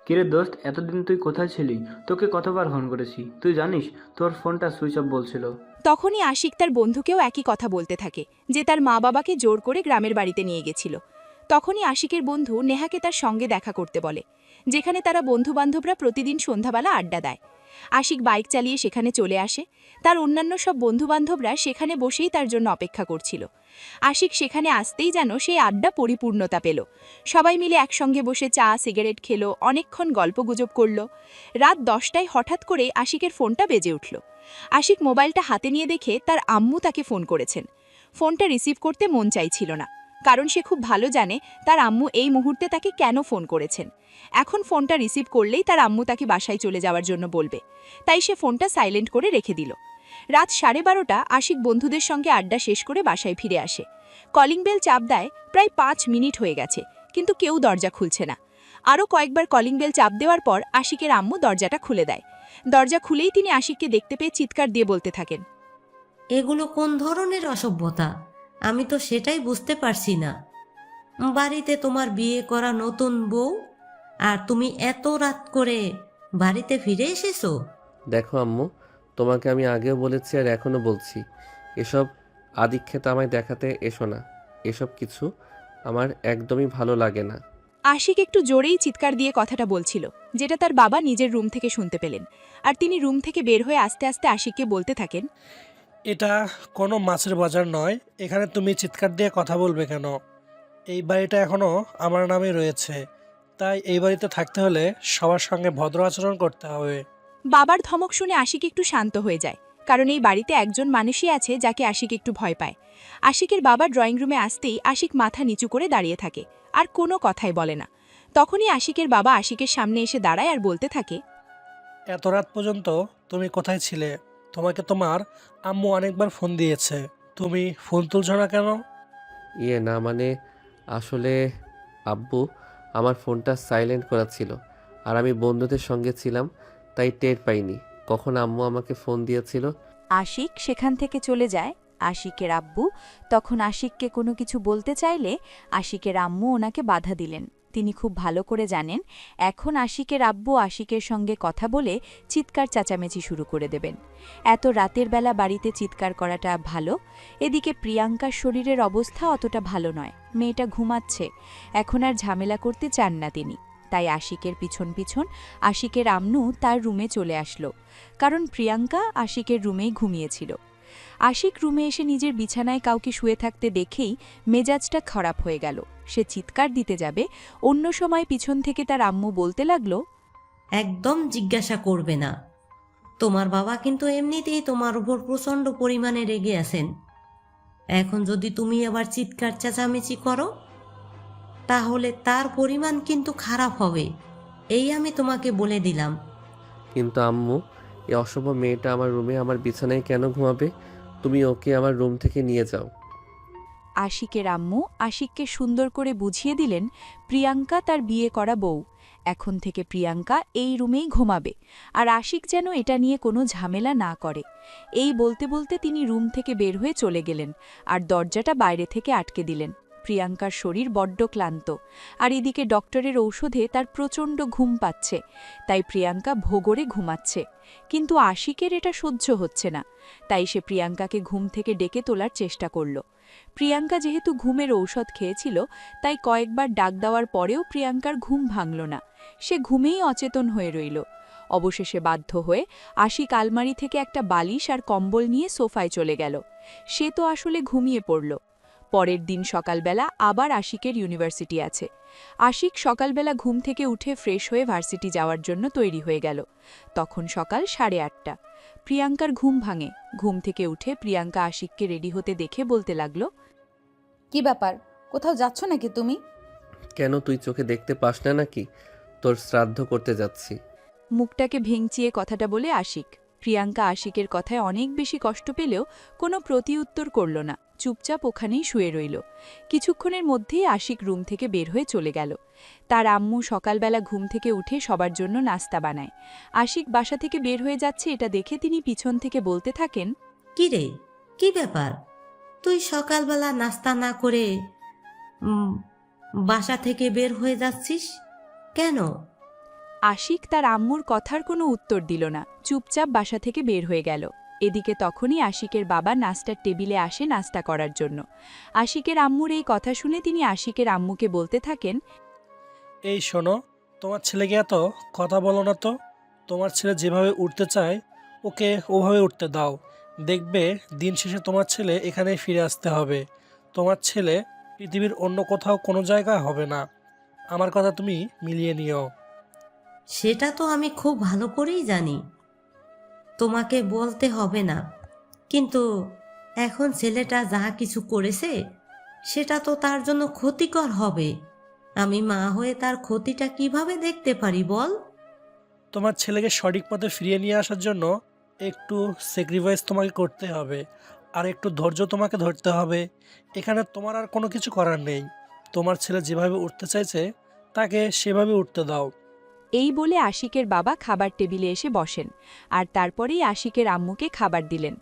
Speaker 7: কিরে দোস্ত, এতদিন তুই কোথায় ছিলি? তোকে কতবার ফোন করেছি, তুই জানিস তোর ফোনটা সুইচ অফ বলছিল।
Speaker 3: তখনই আশিক তার বন্ধুকেও একই কথা বলতে থাকে যে তার মা বাবাকে জোর করে গ্রামের বাড়িতে নিয়ে গেছিল। তখনই আশিকের বন্ধু নেহাকে তার সঙ্গে দেখা করতে বলে, যেখানে তারা বন্ধুবান্ধবরা প্রতিদিন সন্ধ্যাবেলা আড্ডা দেয়। আশিক বাইক চালিয়ে সেখানে চলে আসে। তার অন্যান্য সব বন্ধুবান্ধবরা সেখানে বসেই তার জন্য অপেক্ষা করছিল। আশিক সেখানে আসতেই যেন সেই আড্ডা পরিপূর্ণতা পেল। সবাই মিলে একসঙ্গে বসে চা সিগারেট খেলো, অনেকক্ষণ গল্পগুজব করল। রাত 10টায় হঠাৎ করে আশিকের ফোনটা বেজে উঠল। আশিক মোবাইলটা হাতে নিয়ে দেখে তার আম্মু তাকে ফোন করেছেন। ফোনটা রিসিভ করতে মন চাইছিল না, কারণ সে খুব ভালো জানে তার আম্মু এই মুহূর্তে তাকে কেন ফোন করেছেন। এখন ফোনটা রিসিভ করলেই তার আম্মু তাকে বাসায় চলে যাওয়ার জন্য বলবে, তাই সে ফোনটা সাইলেন্ট করে রেখে দিল। রাত 12:30 আশিক বন্ধুদের সঙ্গে আড্ডা শেষ করে বাসায় ফিরে আসে। কলিং বেল চাপ দেয়, প্রায় 5 মিনিট হয়ে গেছে কিন্তু কেউ দরজা খুলছে না। আরও কয়েকবার কলিং বেল চাপ দেওয়ার পর আশিকের আম্মু দরজাটা খুলে দেয়। দরজা খুলেই তিনি আশিককে দেখতে পেয়ে চিৎকার দিয়ে বলতে থাকেন,
Speaker 4: এগুলো কোন ধরনের অসভ্যতা? আমি তো সেটাই বুঝতে পারছি না। বাড়িতে তোমার বিয়ে করা নতুন বউ, আর তুমি এত রাত করে বাড়িতে ফিরে এসেছো?
Speaker 2: দেখো আম্মু, তোমাকে আমি আগেও বলেছি আর এখনও বলছি, এসব আদিক্ষেতা আমায় দেখাতে এসো না। এসব কিছু আমার একদমই ভালো লাগে না।
Speaker 3: আশিক একটু জোরেই চিৎকার দিয়ে কথাটা বলছিল, যেটা তার বাবা নিজের রুম থেকে শুনতে পেলেন। আর তিনি রুম থেকে বের হয়ে আস্তে আস্তে আশিককে বলতে থাকেন,
Speaker 8: এটা কোনো মাছের বাজার নয়, এখানে তুমি চিৎকার দিয়ে কথা বলবে কেন? এই বাড়িটা এখনও আমার নামে রয়েছে, তাই এই বাড়িতে থাকতে হলে সবার সঙ্গে ভদ্র আচরণ করতে হবে।
Speaker 3: বাবার ধমক শুনে আশিক একটু শান্ত হয়ে যায়, কারণ এই বাড়িতে একজন মানুষই আছে যাকে আশিক একটু ভয় পায়। আশিকের বাবা ড্রয়িং রুমে আসতেই আশিক মাথা নিচু করে দাঁড়িয়ে থাকে, আর কোনো কথাই বলে না। তখনই আশিকের বাবা আশিকের সামনে এসে দাঁড়ায় আর বলতে থাকে,
Speaker 8: এত রাত পর্যন্ত তুমি কোথায় ছিলে? তোমাকে তোমার আম্মু অনেকবার ফোন দিয়েছে, তুমি ফোন তুলছো না কেন?
Speaker 2: না মানে আসলে আব্বু, আমার ফোনটা সাইলেন্ট করা ছিল আর আমি বন্ধুদের সঙ্গে ছিলাম, তাই টের পাইনি কখন আম্মু আমাকে ফোন দিয়েছিল।
Speaker 9: আশিক সেখান থেকে চলে যায়। আশিকের আব্বু তখন আশিককে কোনো কিছু বলতে চাইলে আশিকের আম্মু ওনাকে বাধা দিলেন। তিনি খুব ভালো করে জানেন এখন আশিকের আব্বু আশিকের সঙ্গে কথা বলে চিৎকার চেঁচামেচি শুরু করে দেবেন। এত রাতের বেলা বাড়িতে চিৎকার করাটা ভালো? এদিকে প্রিয়াঙ্কার শরীরের অবস্থা অতটা ভালো নয়, মেয়েটা ঘুমাচ্ছে, এখন আর ঝামেলা করতে চান না তিনি। তাই আশিকের পিছন পিছন আশিকের আম্মু তার রুমে চলে আসলো, কারণ প্রিয়াঙ্কা আশিকের রুমেই ঘুমিয়েছিল। আশিক রুমে এসে নিজের বিছানায় কাউকে শুয়ে থাকতে দেখেই মেজাজটা খারাপ হয়ে গেল। সে চিৎকার দিতে যাবে, অন্য সময় পিছন থেকে তার আম্মু বলতে লাগলো,
Speaker 4: একদম জিজ্ঞাসা করবে না। তোমার বাবা কিন্তু এমনিতেই তোমার উপর প্রচণ্ড পরিমাণে রেগে আছেন। এখন যদি তুমি আবার চিৎকার চেঁচামেচি করো তাহলে তার পরিমাণ কিন্তু খারাপ হবে, এই আমি তোমাকে বলে দিলাম।
Speaker 2: কিন্তু আম্মু, এই অসভ্য মেয়েটা আমার রুমে আমার বিছানায় কেন ঘুমাবে? তুমি ওকে আমার রুম থেকে নিয়ে যাও।
Speaker 9: আশিকের আম্মু আশিককে সুন্দর করে বুঝিয়ে দিলেন প্রিয়াঙ্কা তার বিয়ে করা বউ। এখন থেকে প্রিয়াঙ্কা এই রুমেই ঘুমাবে, আর আশিক যেন এটা নিয়ে কোনো ঝামেলা না করে। এই বলতে বলতে তিনি রুম থেকে বের হয়ে চলে গেলেন আর দরজাটা বাইরে থেকে আটকে দিলেন। প্রিয়াঙ্কার শরীর বড্ড ক্লান্ত, আর এদিকে ডক্টরের ঔষধে তার প্রচণ্ড ঘুম পাচ্ছে, তাই প্রিয়াঙ্কা ভোগরে ঘুমাচ্ছে। কিন্তু আশিকের এটা সহ্য হচ্ছে না, তাই সে প্রিয়াঙ্কাকে ঘুম থেকে ডেকে তোলার চেষ্টা করল। প্রিয়াঙ্কা যেহেতু ঘুমের ঔষধ খেয়েছিল, তাই কয়েকবার ডাক দেওয়ার পরেও প্রিয়াঙ্কার ঘুম ভাঙল না। সে ঘুমেই অচেতন হয়ে রইল। অবশেষে বাধ্য হয়ে আশিক আলমারি থেকে একটা বালিশ আর কম্বল নিয়ে সোফায় চলে গেল। সে তো আসলে ঘুমিয়ে পড়ল। পরের দিন সকালবেলা আবার আশিকের ইউনিভার্সিটি আছে। আশিক সকালবেলা ঘুম থেকে উঠে ফ্রেশ হয়ে ভার্সিটি যাওয়ার জন্য তৈরি হয়ে গেল। তখন সকাল 8:30। প্রিয়াঙ্কার ঘুম ভাঙে। ঘুম থেকে উঠে প্রিয়াঙ্কা আশিককে রেডি হতে দেখে বলতে লাগলো,
Speaker 1: কি ব্যাপার, কোথাও যাচ্ছ নাকি তুমি?
Speaker 2: কেন, তুই চোখে দেখতে পাস না নাকি? তোর শ্রাদ্ধ করতে যাচ্ছি।
Speaker 9: মুখটাকে ভেঙচিয়ে কথাটা বলে আশিক। প্রিয়াঙ্কা আশিকের কথায় অনেক বেশি কষ্ট পেলেও কোনো প্রতিউত্তর করল না, চুপচাপ ওখানেই শুয়ে রইল। কিছুক্ষণের মধ্যেই আশিক রুম থেকে বের হয়ে চলে গেল। তার আম্মু সকালবেলা ঘুম থেকে উঠে সবার জন্য নাস্তা বানায়। আশিক বাসা থেকে বের হয়ে যাচ্ছে এটা দেখে তিনি পিছন থেকে বলতে থাকেন,
Speaker 4: কি রে, কি ব্যাপার? তুই সকালবেলা নাস্তা না করে বাসা থেকে বের হয়ে যাচ্ছিস কেন?
Speaker 9: আশিক তার আম্মুর কথার কোনো উত্তর দিল না, চুপচাপ বাসা থেকে বের হয়ে গেল। এদিকে তখনই আশিকের বাবা নাস্তার টেবিলে আসে নাস্তা করার জন্য। আশিকের আম্মুর এই কথা শুনে তিনি আশিকের আম্মুকে বলতে থাকেন,
Speaker 8: এই শোনো, তোমার ছেলেকে এত কথা বলো না তো। তোমার ছেলে যেভাবে উঠতে চায় ওকে ওভাবে উঠতে দাও। দেখবে দিন শেষে তোমার ছেলে এখানেই ফিরে আসতে হবে। তোমার ছেলে পৃথিবীর অন্য কোথাও কোনো জায়গায় হবে না। আমার কথা তুমি মিলিয়ে নিও।
Speaker 4: সেটা তো আমি খুব ভালো করেই জানি, তোমাকে বলতে হবে না। কিন্তু এখন ছেলেটা যা কিছু করেছে সেটা তো তার জন্য ক্ষতিকর হবে। আমি মা হয়ে তার ক্ষতিটা কিভাবে দেখতে পারি বল?
Speaker 8: তোমার ছেলেকে সঠিক পথে ফিরিয়ে নিয়ে আসার জন্য একটু স্যাক্রিফাইস তোমাকে করতে হবে, আর একটু ধৈর্য তোমাকে ধরতে হবে। এখানে তোমার আর কোনো কিছু করার নেই। তোমার ছেলে যেভাবে উঠতে চাইছে তাকে সেভাবে উঠতে দাও।
Speaker 9: এই বলে আশিকের বাবা খাবার টেবিলে এসে বসেন, আর তারপরেই আশিকের আম্মুকে খাবার দিলেন।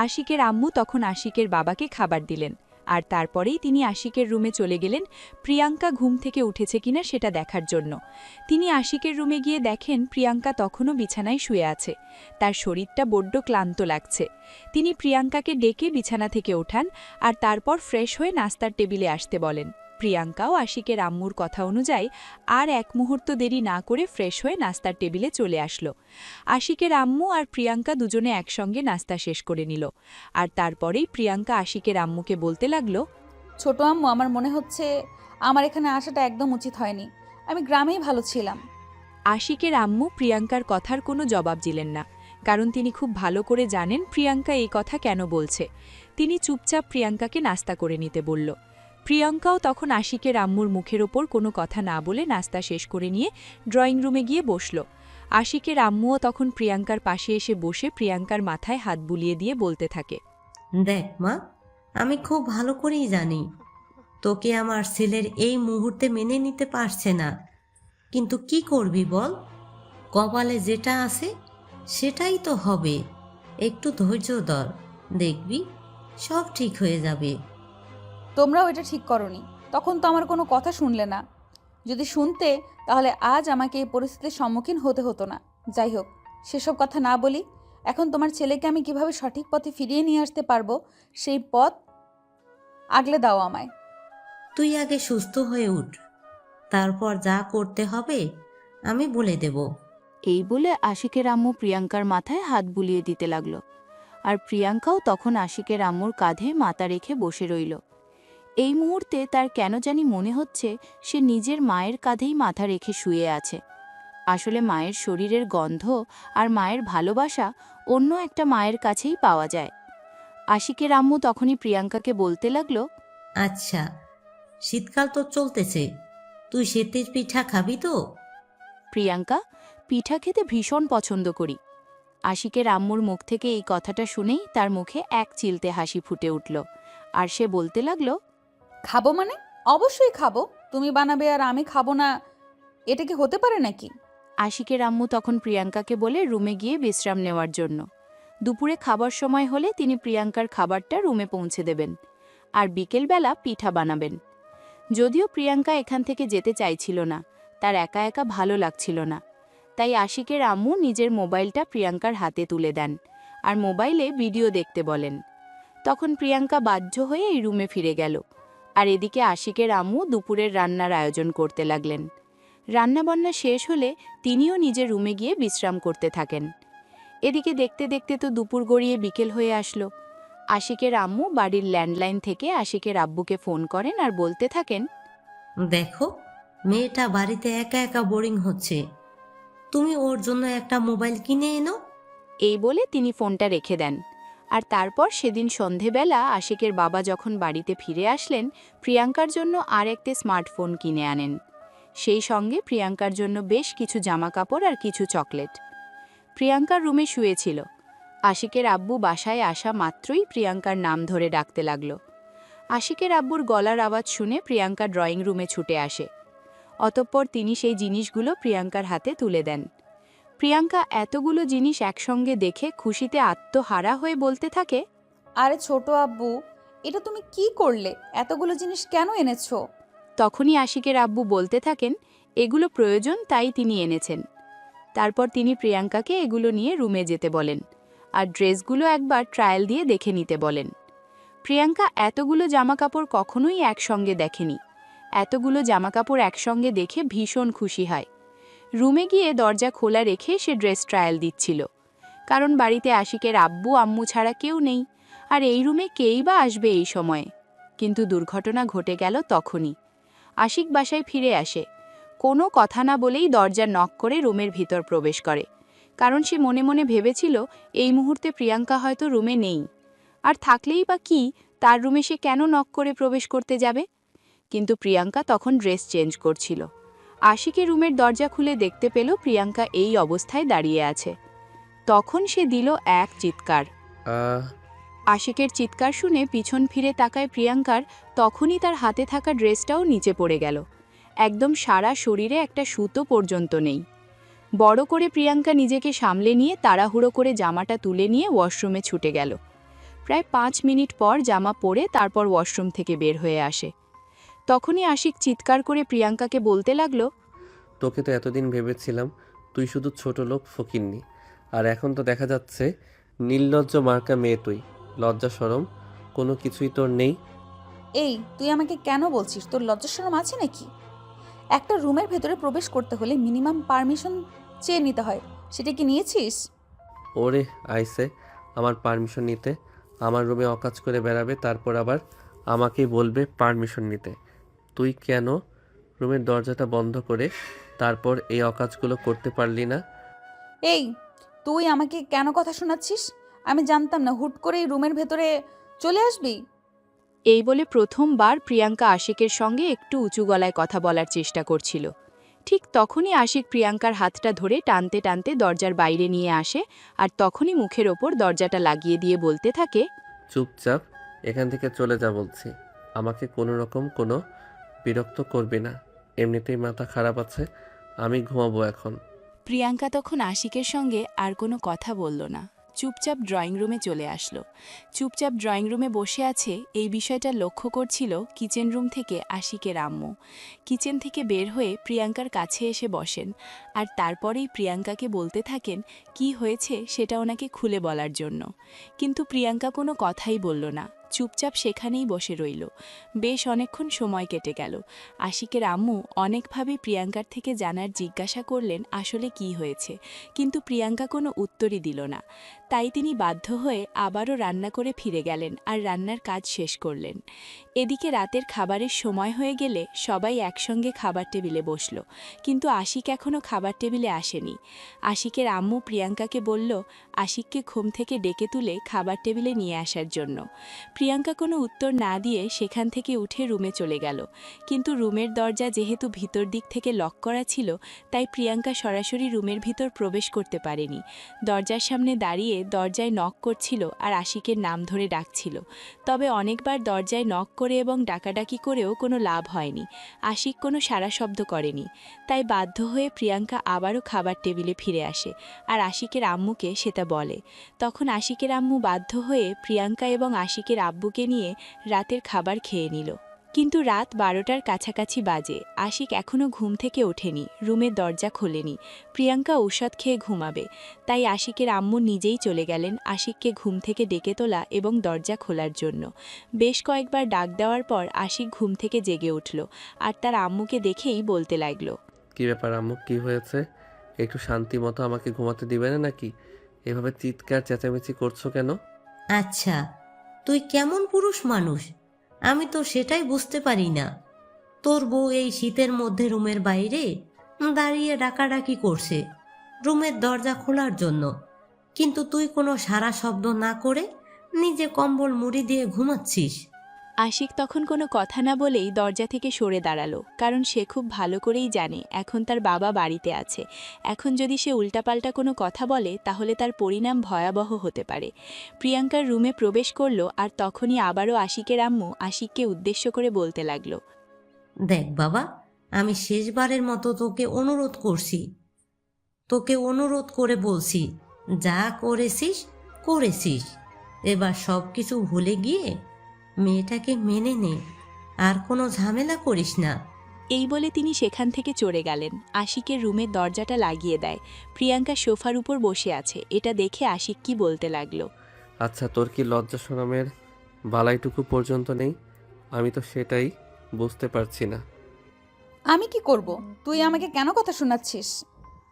Speaker 9: আশিকের আম্মু তখন আশিকের বাবাকে খাবার দিলেন, আর তারপরেই তিনি আশিকের রুমে চলে গেলেন প্রিয়াঙ্কা ঘুম থেকে উঠেছে কিনা সেটা দেখার জন্য। তিনি আশিকের রুমে গিয়ে দেখেন প্রিয়াঙ্কা তখনও বিছানায় শুয়ে আছে। তার শরীরটা বড্ড ক্লান্ত লাগছে। তিনি প্রিয়াঙ্কাকে ডেকে বিছানা থেকে ওঠান, আর তারপর ফ্রেশ হয়ে নাস্তার টেবিলে আসতে বলেন। প্রিয়াঙ্কাও আশিকের আম্মুর কথা অনুযায়ী আর এক মুহূর্ত দেরি না করে ফ্রেশ হয়ে নাস্তার টেবিলে চলে আসলো। আশিকের আম্মু আর প্রিয়াঙ্কা দুজনে একসঙ্গে নাস্তা শেষ করে নিল, আর তারপরেই প্রিয়াঙ্কা আশিকের আম্মুকে বলতে লাগলো,
Speaker 1: ছোট আম্মু, আমার মনে হচ্ছে আমার এখানে আসাটা একদম উচিত হয়নি। আমি গ্রামেই ভালো ছিলাম।
Speaker 9: আশিকের আম্মু প্রিয়াঙ্কার কথার কোনো জবাব দিলেন না, কারণ তিনি খুব ভালো করে জানেন প্রিয়াঙ্কা এই কথা কেন বলছে। তিনি চুপচাপ প্রিয়াঙ্কাকে নাস্তা করে নিতে বলল। প্রিয়াঙ্কাও তখন আশিকের আম্মুর মুখের ওপর কোনো কথা না বলে নাস্তা শেষ করে নিয়ে ড্রয়িং রুমে গিয়ে বসল। আশিকের আম্মুও তখন প্রিয়াঙ্কার পাশে এসে বসে প্রিয়াঙ্কার মাথায় হাত বুলিয়ে দিয়ে বলতে থাকে,
Speaker 4: দেখ মা, আমি খুব ভালো করেই জানি তোকে আমার ছেলের এই মুহূর্তে মেনে নিতে পারছে না, কিন্তু কি করবি বল? কপালে যেটা আছে সেটাই তো হবে। একটু ধৈর্য ধর, দেখবি সব ঠিক হয়ে যাবে।
Speaker 1: তোমরাও এটা ঠিক করনি, তখন তো আমার কোনো কথা শুনলে না। যদি শুনতে তাহলে আজ আমাকে এই পরিস্থিতির সম্মুখীন হতে হতো না। যাই হোক, সেসব কথা না বলি। এখন তোমার ছেলেকে আমি কিভাবে সঠিক পথে ফিরিয়ে নিয়ে আসতে পারবো সেই পথ আগলে দাও আমায়।
Speaker 4: তুই আগে সুস্থ হয়ে উঠ, তারপর যা করতে হবে আমি বলে দেব।
Speaker 3: এই বলে আশিকের আম্মু প্রিয়াঙ্কার মাথায় হাত বুলিয়ে দিতে লাগলো। আর প্রিয়াঙ্কাও তখন আশিকের আম্মুর কাঁধে মাথা রেখে বসে রইল। এই মুহূর্তে তার কেন জানি মনে হচ্ছে সে নিজের মায়ের কাঁধেই মাথা রেখে শুয়ে আছে। আসলে মায়ের শরীরের গন্ধ আর মায়ের ভালোবাসা অন্য একটা মায়ের কাছেই পাওয়া যায়। আশিকের আম্মু তখনই প্রিয়াঙ্কাকে বলতে লাগলো,
Speaker 4: আচ্ছা, শীতকাল তো চলতেছে, তুই শীতের পিঠা খাবি তো?
Speaker 3: প্রিয়াঙ্কা, পিঠা খেতে ভীষণ পছন্দ করি। আশিকের আম্মুর মুখ থেকে এই কথাটা শুনেই তার মুখে এক চিলতে হাসি ফুটে উঠল, আর সে বলতে লাগলো,
Speaker 1: খাবো মানে? অবশ্যই খাবো। তুমি বানাবে আর আমি খাবো না, এটা কি হতে পারে নাকি?
Speaker 3: আশিকের আম্মু তখন প্রিয়াঙ্কাকে বলে রুমে গিয়ে বিশ্রাম নেওয়ার জন্য। দুপুরে খাবার সময় হলে তিনি প্রিয়াঙ্কার খাবারটা রুমে পৌঁছে দেবেন, আর বিকেলবেলা পিঠা বানাবেন। যদিও প্রিয়াঙ্কা এখান থেকে যেতে চাইছিল না, তার একা একা ভালো লাগছিল না, তাই আশিকের আম্মু নিজের মোবাইলটা প্রিয়াঙ্কার হাতে তুলে দেন আর মোবাইলে ভিডিও দেখতে বলেন। তখন প্রিয়াঙ্কা বাধ্য হয়ে এই রুমে ফিরে গেল, আর এদিকে আশিকের আম্মু দুপুরের রান্নার আয়োজন করতে লাগলেন। রান্নাবান্না শেষ হলে তিনিও নিজের রুমে গিয়ে বিশ্রাম করতে থাকেন। এদিকে দেখতে দেখতে তো দুপুর গড়িয়ে বিকেল হয়ে আসলো। আশিকের আম্মু বাড়ির ল্যান্ডলাইন থেকে আশিকের আব্বুকে ফোন করেন আর বলতে থাকেন,
Speaker 4: দেখো, মেয়েটা বাড়িতে একা একা বোরিং হচ্ছে, তুমি ওর জন্য একটা মোবাইল কিনে এনো।
Speaker 3: এই বলে তিনি ফোনটা রেখে দেন। আর তারপর সেদিন সন্ধেবেলা আশিকের বাবা যখন বাড়িতে ফিরে আসলেন, প্রিয়াঙ্কার জন্য আর একটা স্মার্টফোন কিনে আনেন। সেই সঙ্গে প্রিয়াঙ্কার জন্য বেশ কিছু জামাকাপড় আর কিছু চকলেট। প্রিয়াঙ্কার রুমে শুয়েছিল। আশিকের আব্বু বাসায় আসা মাত্রই প্রিয়াঙ্কার নাম ধরে ডাকতে লাগল। আশিকের আব্বুর গলার আওয়াজ শুনে প্রিয়াঙ্কা ড্রয়িং রুমে ছুটে আসে। অতঃপর তিনি সেই জিনিসগুলো প্রিয়াঙ্কার হাতে তুলে দেন। প্রিয়াঙ্কা এতগুলো জিনিস একসঙ্গে দেখে খুশিতে আত্মহারা হয়ে বলতে থাকে,
Speaker 1: আরে ছোট আব্বু, এটা তুমি কি করলে? এতগুলো জিনিস কেন এনেছো?
Speaker 3: তখনই আশিকের আব্বু বলতে থাকেন, এগুলো প্রয়োজন তাই তিনি এনেছেন। তারপর তিনি প্রিয়াঙ্কাকে এগুলো নিয়ে রুমে যেতে বলেন, আর ড্রেসগুলো একবার ট্রায়াল দিয়ে দেখে নিতে বলেন। প্রিয়াঙ্কা এতগুলো জামাকাপড় কখনোই একসঙ্গে দেখেনি। এতগুলো জামাকাপড় একসঙ্গে দেখে ভীষণ খুশি হয়। রুমে গিয়ে দরজা খোলা রেখে সে ড্রেস ট্রায়াল দিচ্ছিল, কারণ বাড়িতে আশিকের আব্বু আম্মু ছাড়া কেউ নেই, আর এই রুমে কেই বা আসবে এই সময়ে। কিন্তু দুর্ঘটনা ঘটে গেল তখনই। আশিক বাসায় ফিরে আসে। কোনো কথা না বলেই দরজা নক করে রুমের ভিতর প্রবেশ করে, কারণ সে মনে মনে ভেবেছিল এই মুহূর্তে প্রিয়াঙ্কা হয়তো রুমে নেই, আর থাকলেই বা কি, তার রুমে সে কেন নক করে প্রবেশ করতে যাবে। কিন্তু প্রিয়াঙ্কা তখন ড্রেস চেঞ্জ করছিল। আশিকের রুমের দরজা খুলে দেখতে পেল প্রিয়াঙ্কা এই অবস্থায় দাঁড়িয়ে আছে। তখন সে দিল এক চিৎকার। আশিকের চিৎকার শুনে পিছন ফিরে তাকায় প্রিয়াঙ্কার, তখনই তার হাতে থাকা ড্রেসটাও নিচে পড়ে গেল। একদম সারা শরীরে একটা সুতো পর্যন্ত নেই। বড় করে প্রিয়াঙ্কা নিজেকে সামলে নিয়ে তাড়াহুড়ো করে জামাটা তুলে নিয়ে ওয়াশরুমে ছুটে গেল। প্রায় 5 মিনিট পর জামা পরে তারপর ওয়াশরুম থেকে বের হয়ে আসে। তখনই আশিক চিৎকার করে প্রিয়াঙ্কাকে বলতে লাগলো,
Speaker 2: তোকে তো এতদিন ভেবেছিলাম তুই শুধু ছোট লোক ফকিন্নি, আর এখন তো দেখা যাচ্ছে নির্লজ্জ মার্কা মেয়ে তুই। লজ্জা শরম কোনো কিছুই তোর নেই।
Speaker 1: এই, তুই আমাকে কেন বলছিস? তোর লজ্জা শরম আছে নাকি? একটা রুমের ভেতরে প্রবেশ করতে হলে মিনিমাম পারমিশন চেয়ে নিতে হয়, সেটা কি নিয়েছিস?
Speaker 2: ওরে আইসে আমার পারমিশন নিতে, আমার রুমে অকাজ করে বেড়াবে, তারপর আবার আমাকেই বলবে পারমিশন নিতে। তুই কেন রুমের দরজাটা বন্ধ করে তারপর এই অকাজগুলো করতে পারলি না?
Speaker 1: এই, তুই আমাকে কেন কথা শোনাচ্ছিস? আমি জানতাম না হুট করে এই রুমের ভেতরে চলে আসবি।
Speaker 3: এই বলে প্রথমবার প্রিয়াঙ্কা আশিকের সঙ্গে একটু উঁচু গলায় কথা বলার চেষ্টা করছিল। ঠিক তখনই আশিক প্রিয়াঙ্কার হাতটা ধরে টানতে টানতে দরজার বাইরে নিয়ে আসে, আর তখনই মুখের ওপর দরজাটা লাগিয়ে দিয়ে বলতে থাকে,
Speaker 2: চুপচাপ এখান থেকে চলে যা বলছি। আমাকে কোনো রকম কোনো বিরক্ত করবি না, এমনিতেই মাথা খারাপ আছে, আমি ঘুমাবো এখন।
Speaker 3: প্রিয়াঙ্কা তখন আশিকের সঙ্গে আর কোনো কথা বলল না, চুপচাপ ড্রয়িং রুমে চলে আসলো। চুপচাপ ড্রয়িং রুমে বসে আছে এই বিষয়টা লক্ষ্য করছিল কিচেন রুম থেকে আশিকের আম্মু। কিচেন থেকে বের হয়ে প্রিয়াঙ্কার কাছে এসে বসেন, আর তারপরেই প্রিয়াঙ্কাকে বলতে থাকেন কি হয়েছে সেটা ওনাকে খুলে বলার জন্য। কিন্তু প্রিয়াঙ্কা কোনো কথাই বলল না, চুপচাপ সেখানেই বসে রইল। বেশ অনেকক্ষণ সময় কেটে গেল। আশিকের আম্মু অনেকভাবে প্রিয়াঙ্কার থেকে জানার জিজ্ঞাসা করলেন আসলে কি হয়েছে, কিন্তু প্রিয়াঙ্কা কোনো উত্তরই দিল না। তাই তিনি বাধ্য হয়ে আবারও রান্না করে ফিরে গেলেন আর রান্নার কাজ শেষ করলেন। এদিকে রাতের খাবারের সময় হয়ে গেলে সবাই একসঙ্গে খাবার টেবিলে বসল, কিন্তু আশিক এখনও খাবার টেবিলে আসেনি। আশিকের আম্মু প্রিয়াঙ্কাকে বলল আশিককে ঘুম থেকে ডেকে তুলে খাবার টেবিলে নিয়ে আসার জন্য। প্রিয়াঙ্কা কোনো উত্তর না দিয়ে সেখান থেকে উঠে রুমে চলে গেল, কিন্তু রুমের দরজা যেহেতু ভিতর দিক থেকে লক করা ছিল, তাই প্রিয়াঙ্কা সরাসরি রুমের ভিতর প্রবেশ করতে পারেনি। দরজার সামনে দাঁড়িয়ে দরজায় নক করছিল আর আশিকের নাম ধরে ডাকছিল, তবে অনেকবার দরজায় নক করে এবং ডাকাডাকি করেও কোনো লাভ হয়নি। আশিক কোনো সাড়া শব্দ করেনি, তাই বাধ্য হয়ে প্রিয়াঙ্কা আবারও খাবার টেবিলে ফিরে আসে আর আশিকের আম্মুকে সেটা বলে। তখন আশিকের আম্মু বাধ্য হয়ে প্রিয়াঙ্কা এবং আশিকের আব্বুকে নিয়ে রাতের খাবার খেয়ে নিল। কিন্তু রাত 12টার কাছাকাছি বাজে, আশিক এখনও ঘুম থেকে ওঠেনি, রুমের দরজা খোলেনি। প্রিয়াঙ্কা ঔষধ খেয়ে ঘুমাবে, তাই আশিকের আম্মু নিজেই চলে গেলেন আশিককে ঘুম থেকে ডেকে তোলা এবং দরজা খোলার জন্য। বেশ কয়েকবার ডাক দেওয়ার পর আশিক ঘুম থেকে জেগে উঠল আর তার আম্মুকে দেখেই বলতে লাগলো,
Speaker 2: কি ব্যাপার আম্মু, কি হয়েছে? একটু শান্তি মতো আমাকে ঘুমাতে দিবে না নাকি? এভাবে চিৎকার চেঁচামেচি করছো কেন?
Speaker 4: আচ্ছা, তুই কেমন পুরুষ মানুষ আমি তো সেটাই বুঝতে পারি না। তোর বউ এই শীতের মধ্যে রুমের বাইরে দাঁড়িয়ে ডাকাডাকি করছে রুমের দরজা খোলার জন্য, কিন্তু তুই কোনো সারা শব্দ না করে নিজে কম্বল মুড়ি দিয়ে ঘুমাচ্ছিস।
Speaker 3: আশিক তখন কোনো কথা না বলেই দরজা থেকে সরে দাঁড়ালো, কারণ সে খুব ভালো করেই জানে এখন তার বাবা বাড়িতে আছে। এখন যদি সে উল্টাপাল্টা কোনো কথা বলে তাহলে তার পরিণাম ভয়াবহ হতে পারে। প্রিয়াঙ্কার রুমে প্রবেশ করলো আর তখনই আবারও আশিকের আম্মু আশিককে উদ্দেশ্য করে বলতে লাগলো,
Speaker 4: দেখ বাবা, আমি শেষবারের মতো তোকে অনুরোধ করে বলছি, যা করেছিস করেছিস, এবার সব কিছু ভুলে গিয়ে মেয়েটাকে মেনে নে, আর কোনো ঝামেলা করিস না।
Speaker 3: এই বলে তিনি সেখান থেকে চলে গেলেন। আশিকের রুমের দরজাটা লাগিয়ে দেয়। প্রিয়াঙ্কা সোফার উপর বসে আছে, এটা দেখে আশিক কি বলতে লাগলো,
Speaker 2: আচ্ছা, তোর কি লজ্জা শরমের বালাইটুকু পর্যন্ত নেই? আমি তো সেটাই বুঝতে পারছি না।
Speaker 1: আমি কি করব? তুই আমাকে কেন কথা শোনাচ্ছিস?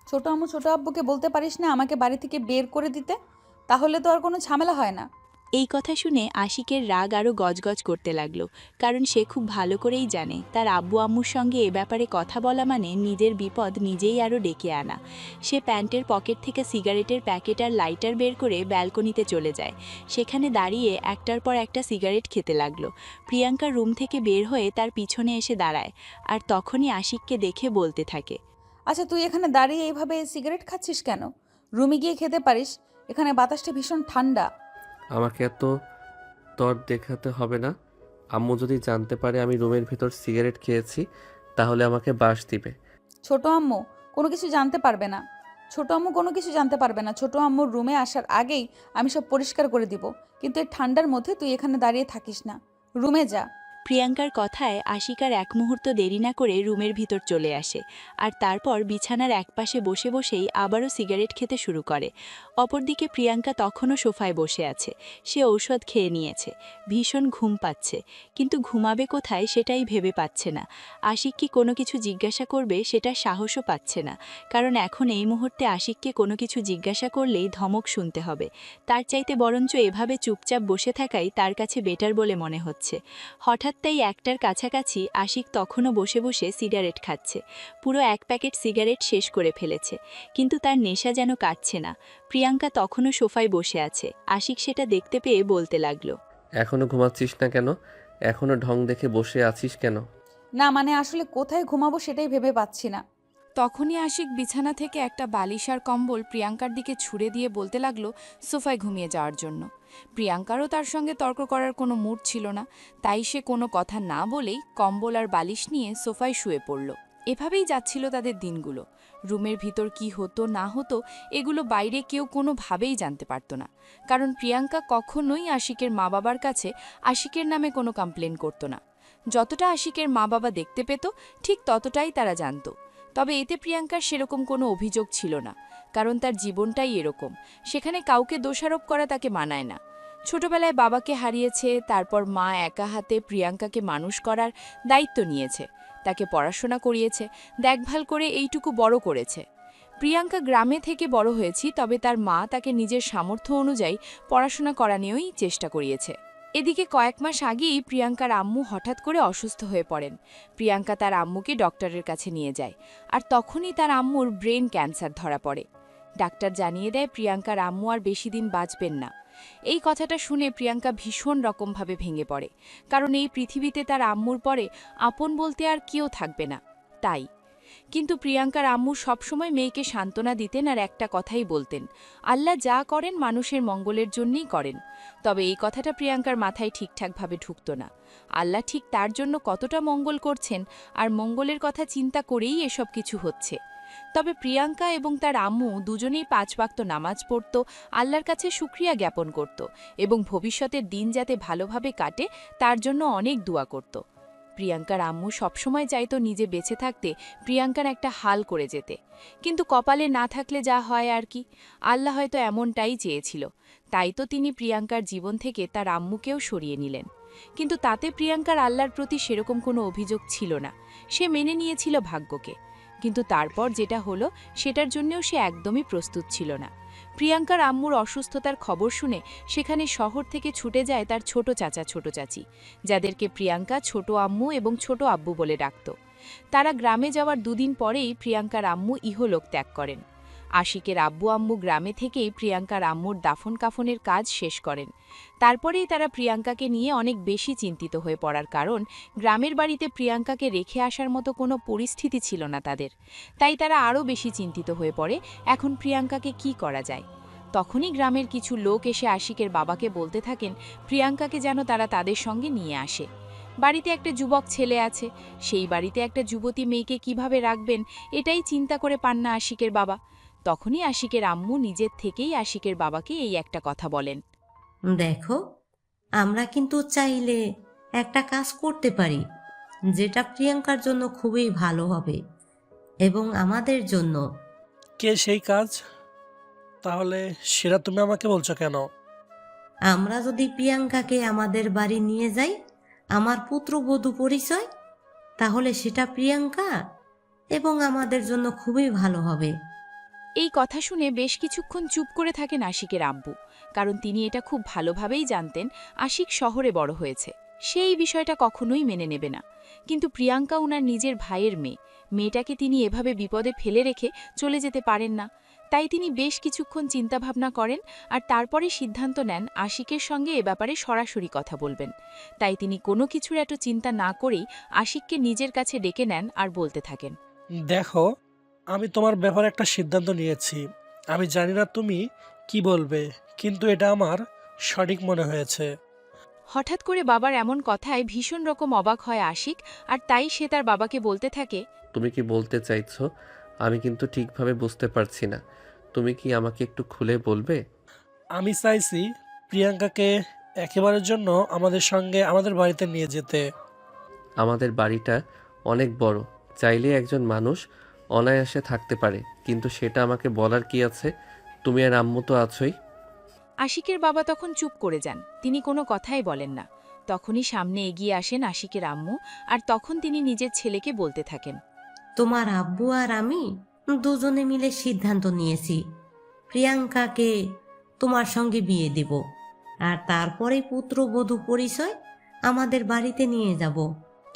Speaker 1: ছোট আম্মু ছোট আব্বুকে বলতে পারিস না আমাকে বাড়ি থেকে বের করে দিতে? তাহলে তো আর কোনো ঝামেলা হয় না।
Speaker 3: এই কথা শুনে আশিকের রাগ আরও গজগজ করতে লাগলো, কারণ সে খুব ভালো করেই জানে তার আব্বু আম্মুর সঙ্গে এ ব্যাপারে কথা বলা মানে নিজের বিপদ নিজেই আরও ডেকে আনা। সে প্যান্টের পকেট থেকে সিগারেটের প্যাকেট আর লাইটার বের করে ব্যালকনিতে চলে যায়। সেখানে দাঁড়িয়ে একটার পর একটা সিগারেট খেতে লাগলো। প্রিয়াঙ্কা রুম থেকে বের হয়ে তার পিছনে এসে দাঁড়ায় আর তখনই আশিককে দেখে বলতে থাকে,
Speaker 1: আচ্ছা, তুই এখানে দাঁড়িয়ে এইভাবে সিগারেট খাচ্ছিস কেন? রুমে গিয়ে খেতে পারিস, এখানে বাতাসটা ভীষণ ঠান্ডা।
Speaker 2: আমাকে এত তর দেখাতে হবে না। আম্মু যদি জানতে পারে আমি রুমের ভিতর সিগারেট খেয়েছি তাহলে আমাকে বাস দিবে।
Speaker 1: ছোট আম্মু কোনো কিছু জানতে পারবে না। ছোট আম্মুর রুমে আসার আগেই আমি সব পরিষ্কার করে দিব, কিন্তু এই ঠান্ডার মধ্যে তুই এখানে দাঁড়িয়ে থাকিস না, রুমে যা।
Speaker 3: প্রিয়াঙ্কার কথায় আশিকার এক মুহূর্ত দেরি না করে রুমের ভিতর চলে আসে আর তারপর বিছানার একপাশে বসে বসেই আবারও সিগারেট খেতে শুরু করে। অপরদিকে প্রিয়াঙ্কা তখনও সোফায় বসে আছে। সে ঔষধ খেয়ে নিয়েছে, ভীষণ ঘুম পাচ্ছে, কিন্তু ঘুমাবে কোথায় সেটাই ভেবে পাচ্ছে না। আশিক কি কোনো কিছু জিজ্ঞাসা করবে সেটা সাহসও পাচ্ছে না, কারণ এখন এই মুহূর্তে আশিককে কোনো কিছু জিজ্ঞাসা করলেই ধমক শুনতে হবে। তার চাইতে বরঞ্চ এভাবে চুপচাপ বসে থাকাই তার কাছে বেটার বলে মনে হচ্ছে। হঠাৎ তাই একটার কাছাকাছি আশিক তখনও বসে বসে সিগারেট খাচ্ছে। পুরো এক প্যাকেট সিগারেট শেষ করে ফেলেছে, কিন্তু তার নেশা যেন কাটছে না। প্রিয়াঙ্কা তখনও সোফায় বসে আছে। আশিক সেটা দেখতে পেয়ে বলতে লাগলো,
Speaker 2: এখনো ঘুমাচ্ছিস না কেন? এখনো ঢং দেখে বসে আছিস কেন?
Speaker 1: না মানে আসলে কোথায় ঘুমাবো সেটাই ভেবে পাচ্ছি না।
Speaker 10: তখনই আশিক বিছানা থেকে একটা বালিশ আর কম্বল প্রিয়াঙ্কার দিকে ছুঁড়ে দিয়ে বলতে লাগলো সোফায় ঘুমিয়ে যাওয়ার জন্য। প্রিয়াঙ্কারও তার সঙ্গে তর্ক করার কোনো মুড ছিল না, তাই সে কোনো কথা না বলেই কম্বল আর বালিশ নিয়ে সোফায় শুয়ে পড়ল। এভাবেই যাচ্ছিল তাদের দিনগুলো। রুমের ভিতর কি হতো না হতো এগুলো বাইরে কেউ কোনোভাবেই জানতে পারত না, কারণ প্রিয়াঙ্কা কখনোই আশিকের মা বাবার কাছে আশিকের নামে কোনো কমপ্লেন করত না। যতটা আশিকের মা বাবা দেখতে পেত ঠিক ততটাই তারা জানত। তবে এতে প্রিয়াঙ্কার সেরকম কোনো অভিযোগ ছিল না, কারণ তার জীবনটাই এরকম। সেখানে কাউকে দোষারোপ করা তাকে মানায় না। ছোটবেলায় বাবাকে হারিয়েছে, তারপর মা একা হাতে প্রিয়াঙ্কাকে মানুষ করার দায়িত্ব নিয়েছে, তাকে পড়াশোনা করিয়েছে, দেখভাল করে এইটুকু বড় করেছে। প্রিয়াঙ্কা গ্রামে থেকে বড় হয়েছি, তবে তার মা তাকে নিজের সামর্থ্য অনুযায়ী পড়াশোনা করানোই চেষ্টা করিয়েছে। এদিকে কয়েক মাস আগেই প্রিয়াঙ্কার আম্মু হঠাৎ করে অসুস্থ হয়ে পড়েন। প্রিয়াঙ্কা তার আম্মুকে ডক্টরের কাছে নিয়ে যায়, আর তখনই তার আম্মুর ব্রেন ক্যান্সার ধরা পড়ে। ডাক্তার জানিয়ে দেয় প্রিয়াঙ্কার আম্মু আর বেশি দিন বাঁচবেন না। এই কথাটা শুনে প্রিয়াঙ্কা ভীষণ রকমভাবে ভেঙে পড়ে, কারণ এই পৃথিবীতে তার আম্মুর পরে আপন বলতে আর কেউ থাকবে না। তাই কিন্তু প্রিয়াঙ্কার আম্মু সবসময় মেয়েকে সান্ত্বনা দিতেন আর একটা কথাই বলতেন, আল্লাহ যা করেন মানুষের মঙ্গলের জন্যই করেন। তবে এই কথাটা প্রিয়াঙ্কার মাথায় ঠিকঠাকভাবে ঢুকত না। আল্লাহ ঠিক তার জন্য কতটা মঙ্গল করছেন আর মঙ্গলের কথা চিন্তা করেই এসব কিছু হচ্ছে। তবে প্রিয়াঙ্কা এবং তার আম্মু দুজনেই 5 ওয়াক্ত নামাজ পড়ত, আল্লাহর কাছে শুকরিয়া জ্ঞাপন করত এবং ভবিষ্যতের দিন যাতে ভালোভাবে কাটে তার জন্য অনেক দোয়া করত। প্রিয়াঙ্কার আম্মু সবসময় চাইতো নিজে বেঁচে থাকতে প্রিয়াঙ্কার একটা হাল করে যেতে, কিন্তু কপালে না থাকলে যা হয় আর কি, আল্লাহ হয়তো এমনটাই চেয়েছিল। তাই তো তিনি প্রিয়াঙ্কার জীবন থেকে তার আম্মুকেও সরিয়ে নিলেন। কিন্তু তাতে প্রিয়াঙ্কার আল্লাহর প্রতি সেরকম কোনো অভিযোগ ছিল না, সে মেনে নিয়েছিল ভাগ্যকে। কিন্তু তারপর যেটা হলো সেটার জন্যও সে একদমই প্রস্তুত ছিল না। প্রিয়াঙ্কার আম্মুর অসুস্থতার খবর শুনে সেখানে শহর থেকে ছুটে যায় তার ছোট চাচা ছোট চাচি, যাদেরকে প্রিয়াঙ্কা ছোট আম্মু এবং ছোট আব্বু বলে ডাকত। তারা গ্রামে যাওয়ার 2 দিন পরেই প্রিয়াঙ্কার আম্মু ইহলোক ত্যাগ করেন। আশিকের আব্বু আম্মু গ্রামে থেকেই প্রিয়াঙ্কার আম্মুর দাফন কাফনের কাজ শেষ করেন। তারপরেই তারা প্রিয়াঙ্কাকে নিয়ে অনেক বেশি চিন্তিত হয়ে পড়ার কারণ গ্রামের বাড়িতে প্রিয়াঙ্কাকে রেখে আসার মতো কোনো পরিস্থিতি ছিল না তাদের। তাই তারা আরও বেশি চিন্তিত হয়ে পড়ে এখন প্রিয়াঙ্কাকে কি করা যায়। তখনই গ্রামের কিছু লোক এসে আশিকের বাবাকে বলতে থাকেন প্রিয়াঙ্কাকে যেন তারা তাদের সঙ্গে নিয়ে আসে। বাড়িতে একটা যুবক ছেলে আছে, সেই বাড়িতে একটা যুবতী মেয়েকে কিভাবে রাখবেন এটাই চিন্তা করে পান না আশিকের বাবা। তখনই আশিকের আম্মু নিজের থেকেই আশিকের বাবাকে এই একটা কথা বলেন,
Speaker 4: দেখো, আমরা কিন্তু চাইলে একটা কাজ করতে পারি যেটা প্রিয়াঙ্কার জন্য খুবই ভালো হবে এবং আমাদের জন্য।
Speaker 8: কে সেই কাজ? তাহলে সেটা তুমি আমাকে বলছো কেন?
Speaker 4: আমরা যদি প্রিয়াঙ্কাকে আমাদের বাড়ি নিয়ে যাই আমার পুত্রবধূ পরিচয়, তাহলে সেটা প্রিয়াঙ্কা এবং আমাদের জন্য খুবই ভালো হবে।
Speaker 10: এই কথা শুনে বেশ কিছুক্ষণ চুপ করে থাকেন আশিকের আব্বু, কারণ তিনি এটা খুব ভালোভাবেই জানতেন আশিক শহরে বড় হয়েছে, সেই বিষয়টা কখনোই মেনে নেবে না। কিন্তু প্রিয়াঙ্কা ওনার নিজের ভাইয়ের মেয়েটাকে তিনি এভাবে বিপদে ফেলে রেখে চলে যেতে পারেন না। তাই তিনি বেশ কিছুক্ষণ চিন্তাভাবনা করেন আর তারপরে সিদ্ধান্ত নেন আশিকের সঙ্গে এ ব্যাপারে সরাসরি কথা বলবেন। তাই তিনি কোনো কিছুর এত চিন্তা না করেই আশিককে নিজের কাছে ডেকে নেন আর বলতে থাকেন,
Speaker 8: দেখো, আমি তোমার ব্যাপারে একটা সিদ্ধান্ত নিয়েছি। আমি জানি না তুমি কি বলবে, কিন্তু এটা আমার সঠিক মনে হয়েছে।
Speaker 10: হঠাৎ করে বাবার এমন কথায় ভীষণ রকম অবাক হয় আশিক, আর তাই সে তার বাবাকে বলতে থাকে,
Speaker 2: তুমি কি বলতে চাইছো? আমি কিন্তু ঠিকভাবে বুঝতে পারছি না। তুমি কি আমাকে একটু খুলে বলবে?
Speaker 8: আমি চাইছি প্রিয়াঙ্কাকে একেবারের জন্য আমাদের সঙ্গে আমাদের বাড়িতে নিয়ে যেতে।
Speaker 2: আমাদের বাড়িটা অনেক বড়, চাইলে একজন মানুষ অনায়াসে থাকতে পারে, কিন্তু সেটা আমাকে বলার কি আছে? তুমি আর আম্মু তো আছোই।
Speaker 10: আশিকের বাবা তখন চুপ করে যান, তিনি কোনো কথাই বলেন না। তখনই সামনে এগিয়ে আসেন আশিকের আম্মু, আর তখন তিনি নিজের ছেলেকে বলতে থাকেন,
Speaker 4: তোমার আব্বু আর আমি দুজনে মিলে সিদ্ধান্ত নিয়েছি প্রিয়াঙ্কাকে তোমার সঙ্গে বিয়ে দেব, আর তারপরে পুত্রবধূ পরিচয় আমাদের বাড়িতে নিয়ে যাব।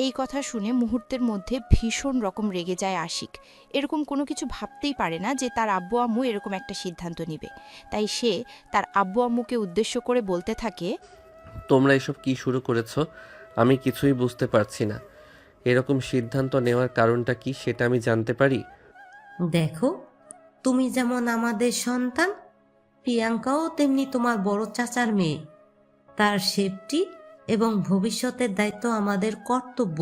Speaker 9: এই কথা শুনে মুহূর্তের মধ্যে ভীষণ রকম রেগে যায় আশিক। এরকম কোনো কিছু ভাবতেই পারে না যে তার আব্বু আম্মু এরকম একটা সিদ্ধান্ত নেবে। তাই সে তার আব্বু আম্মুকে উদ্দেশ্য করে বলতে থাকে,
Speaker 2: তোমরা এসব কি শুরু করেছো? আমি কিছুই বুঝতে পারছি না। এরকম সিদ্ধান্ত নেওয়ার কারণটা কি সেটা আমি জানতে পারি?
Speaker 4: দেখো, তুমি যেমন আমাদের সন্তান, প্রিয়াঙ্কাও তেমনি তোমার বড় চাচার মেয়ে। তার সেফটি এবং ভবিষ্যতের দায়িত্ব আমাদের কর্তব্য।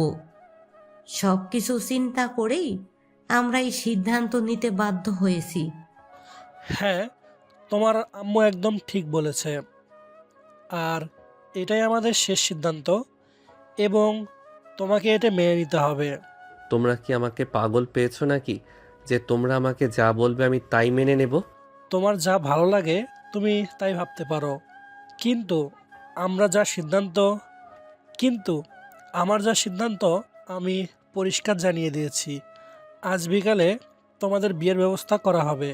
Speaker 4: সব কিছু চিন্তা করেই আমরা এই সিদ্ধান্ত নিতে বাধ্য হয়েছি।
Speaker 8: হ্যাঁ, তোমার আম্মু একদম ঠিক বলেছে, আর এটাই আমাদের শেষ সিদ্ধান্ত এবং তোমাকে এটা মেনে নিতে হবে।
Speaker 2: তোমরা কি আমাকে পাগল পেয়েছো নাকি যে তোমরা আমাকে যা বলবে আমি তাই মেনে নেব?
Speaker 8: তোমার যা ভালো লাগে তুমি তাই ভাবতে পারো, কিন্তু আমার যা সিদ্ধান্ত আমি পরিষ্কার জানিয়ে দিয়েছি। আজ বিকালে তোমাদের বিয়ের ব্যবস্থা করা হবে।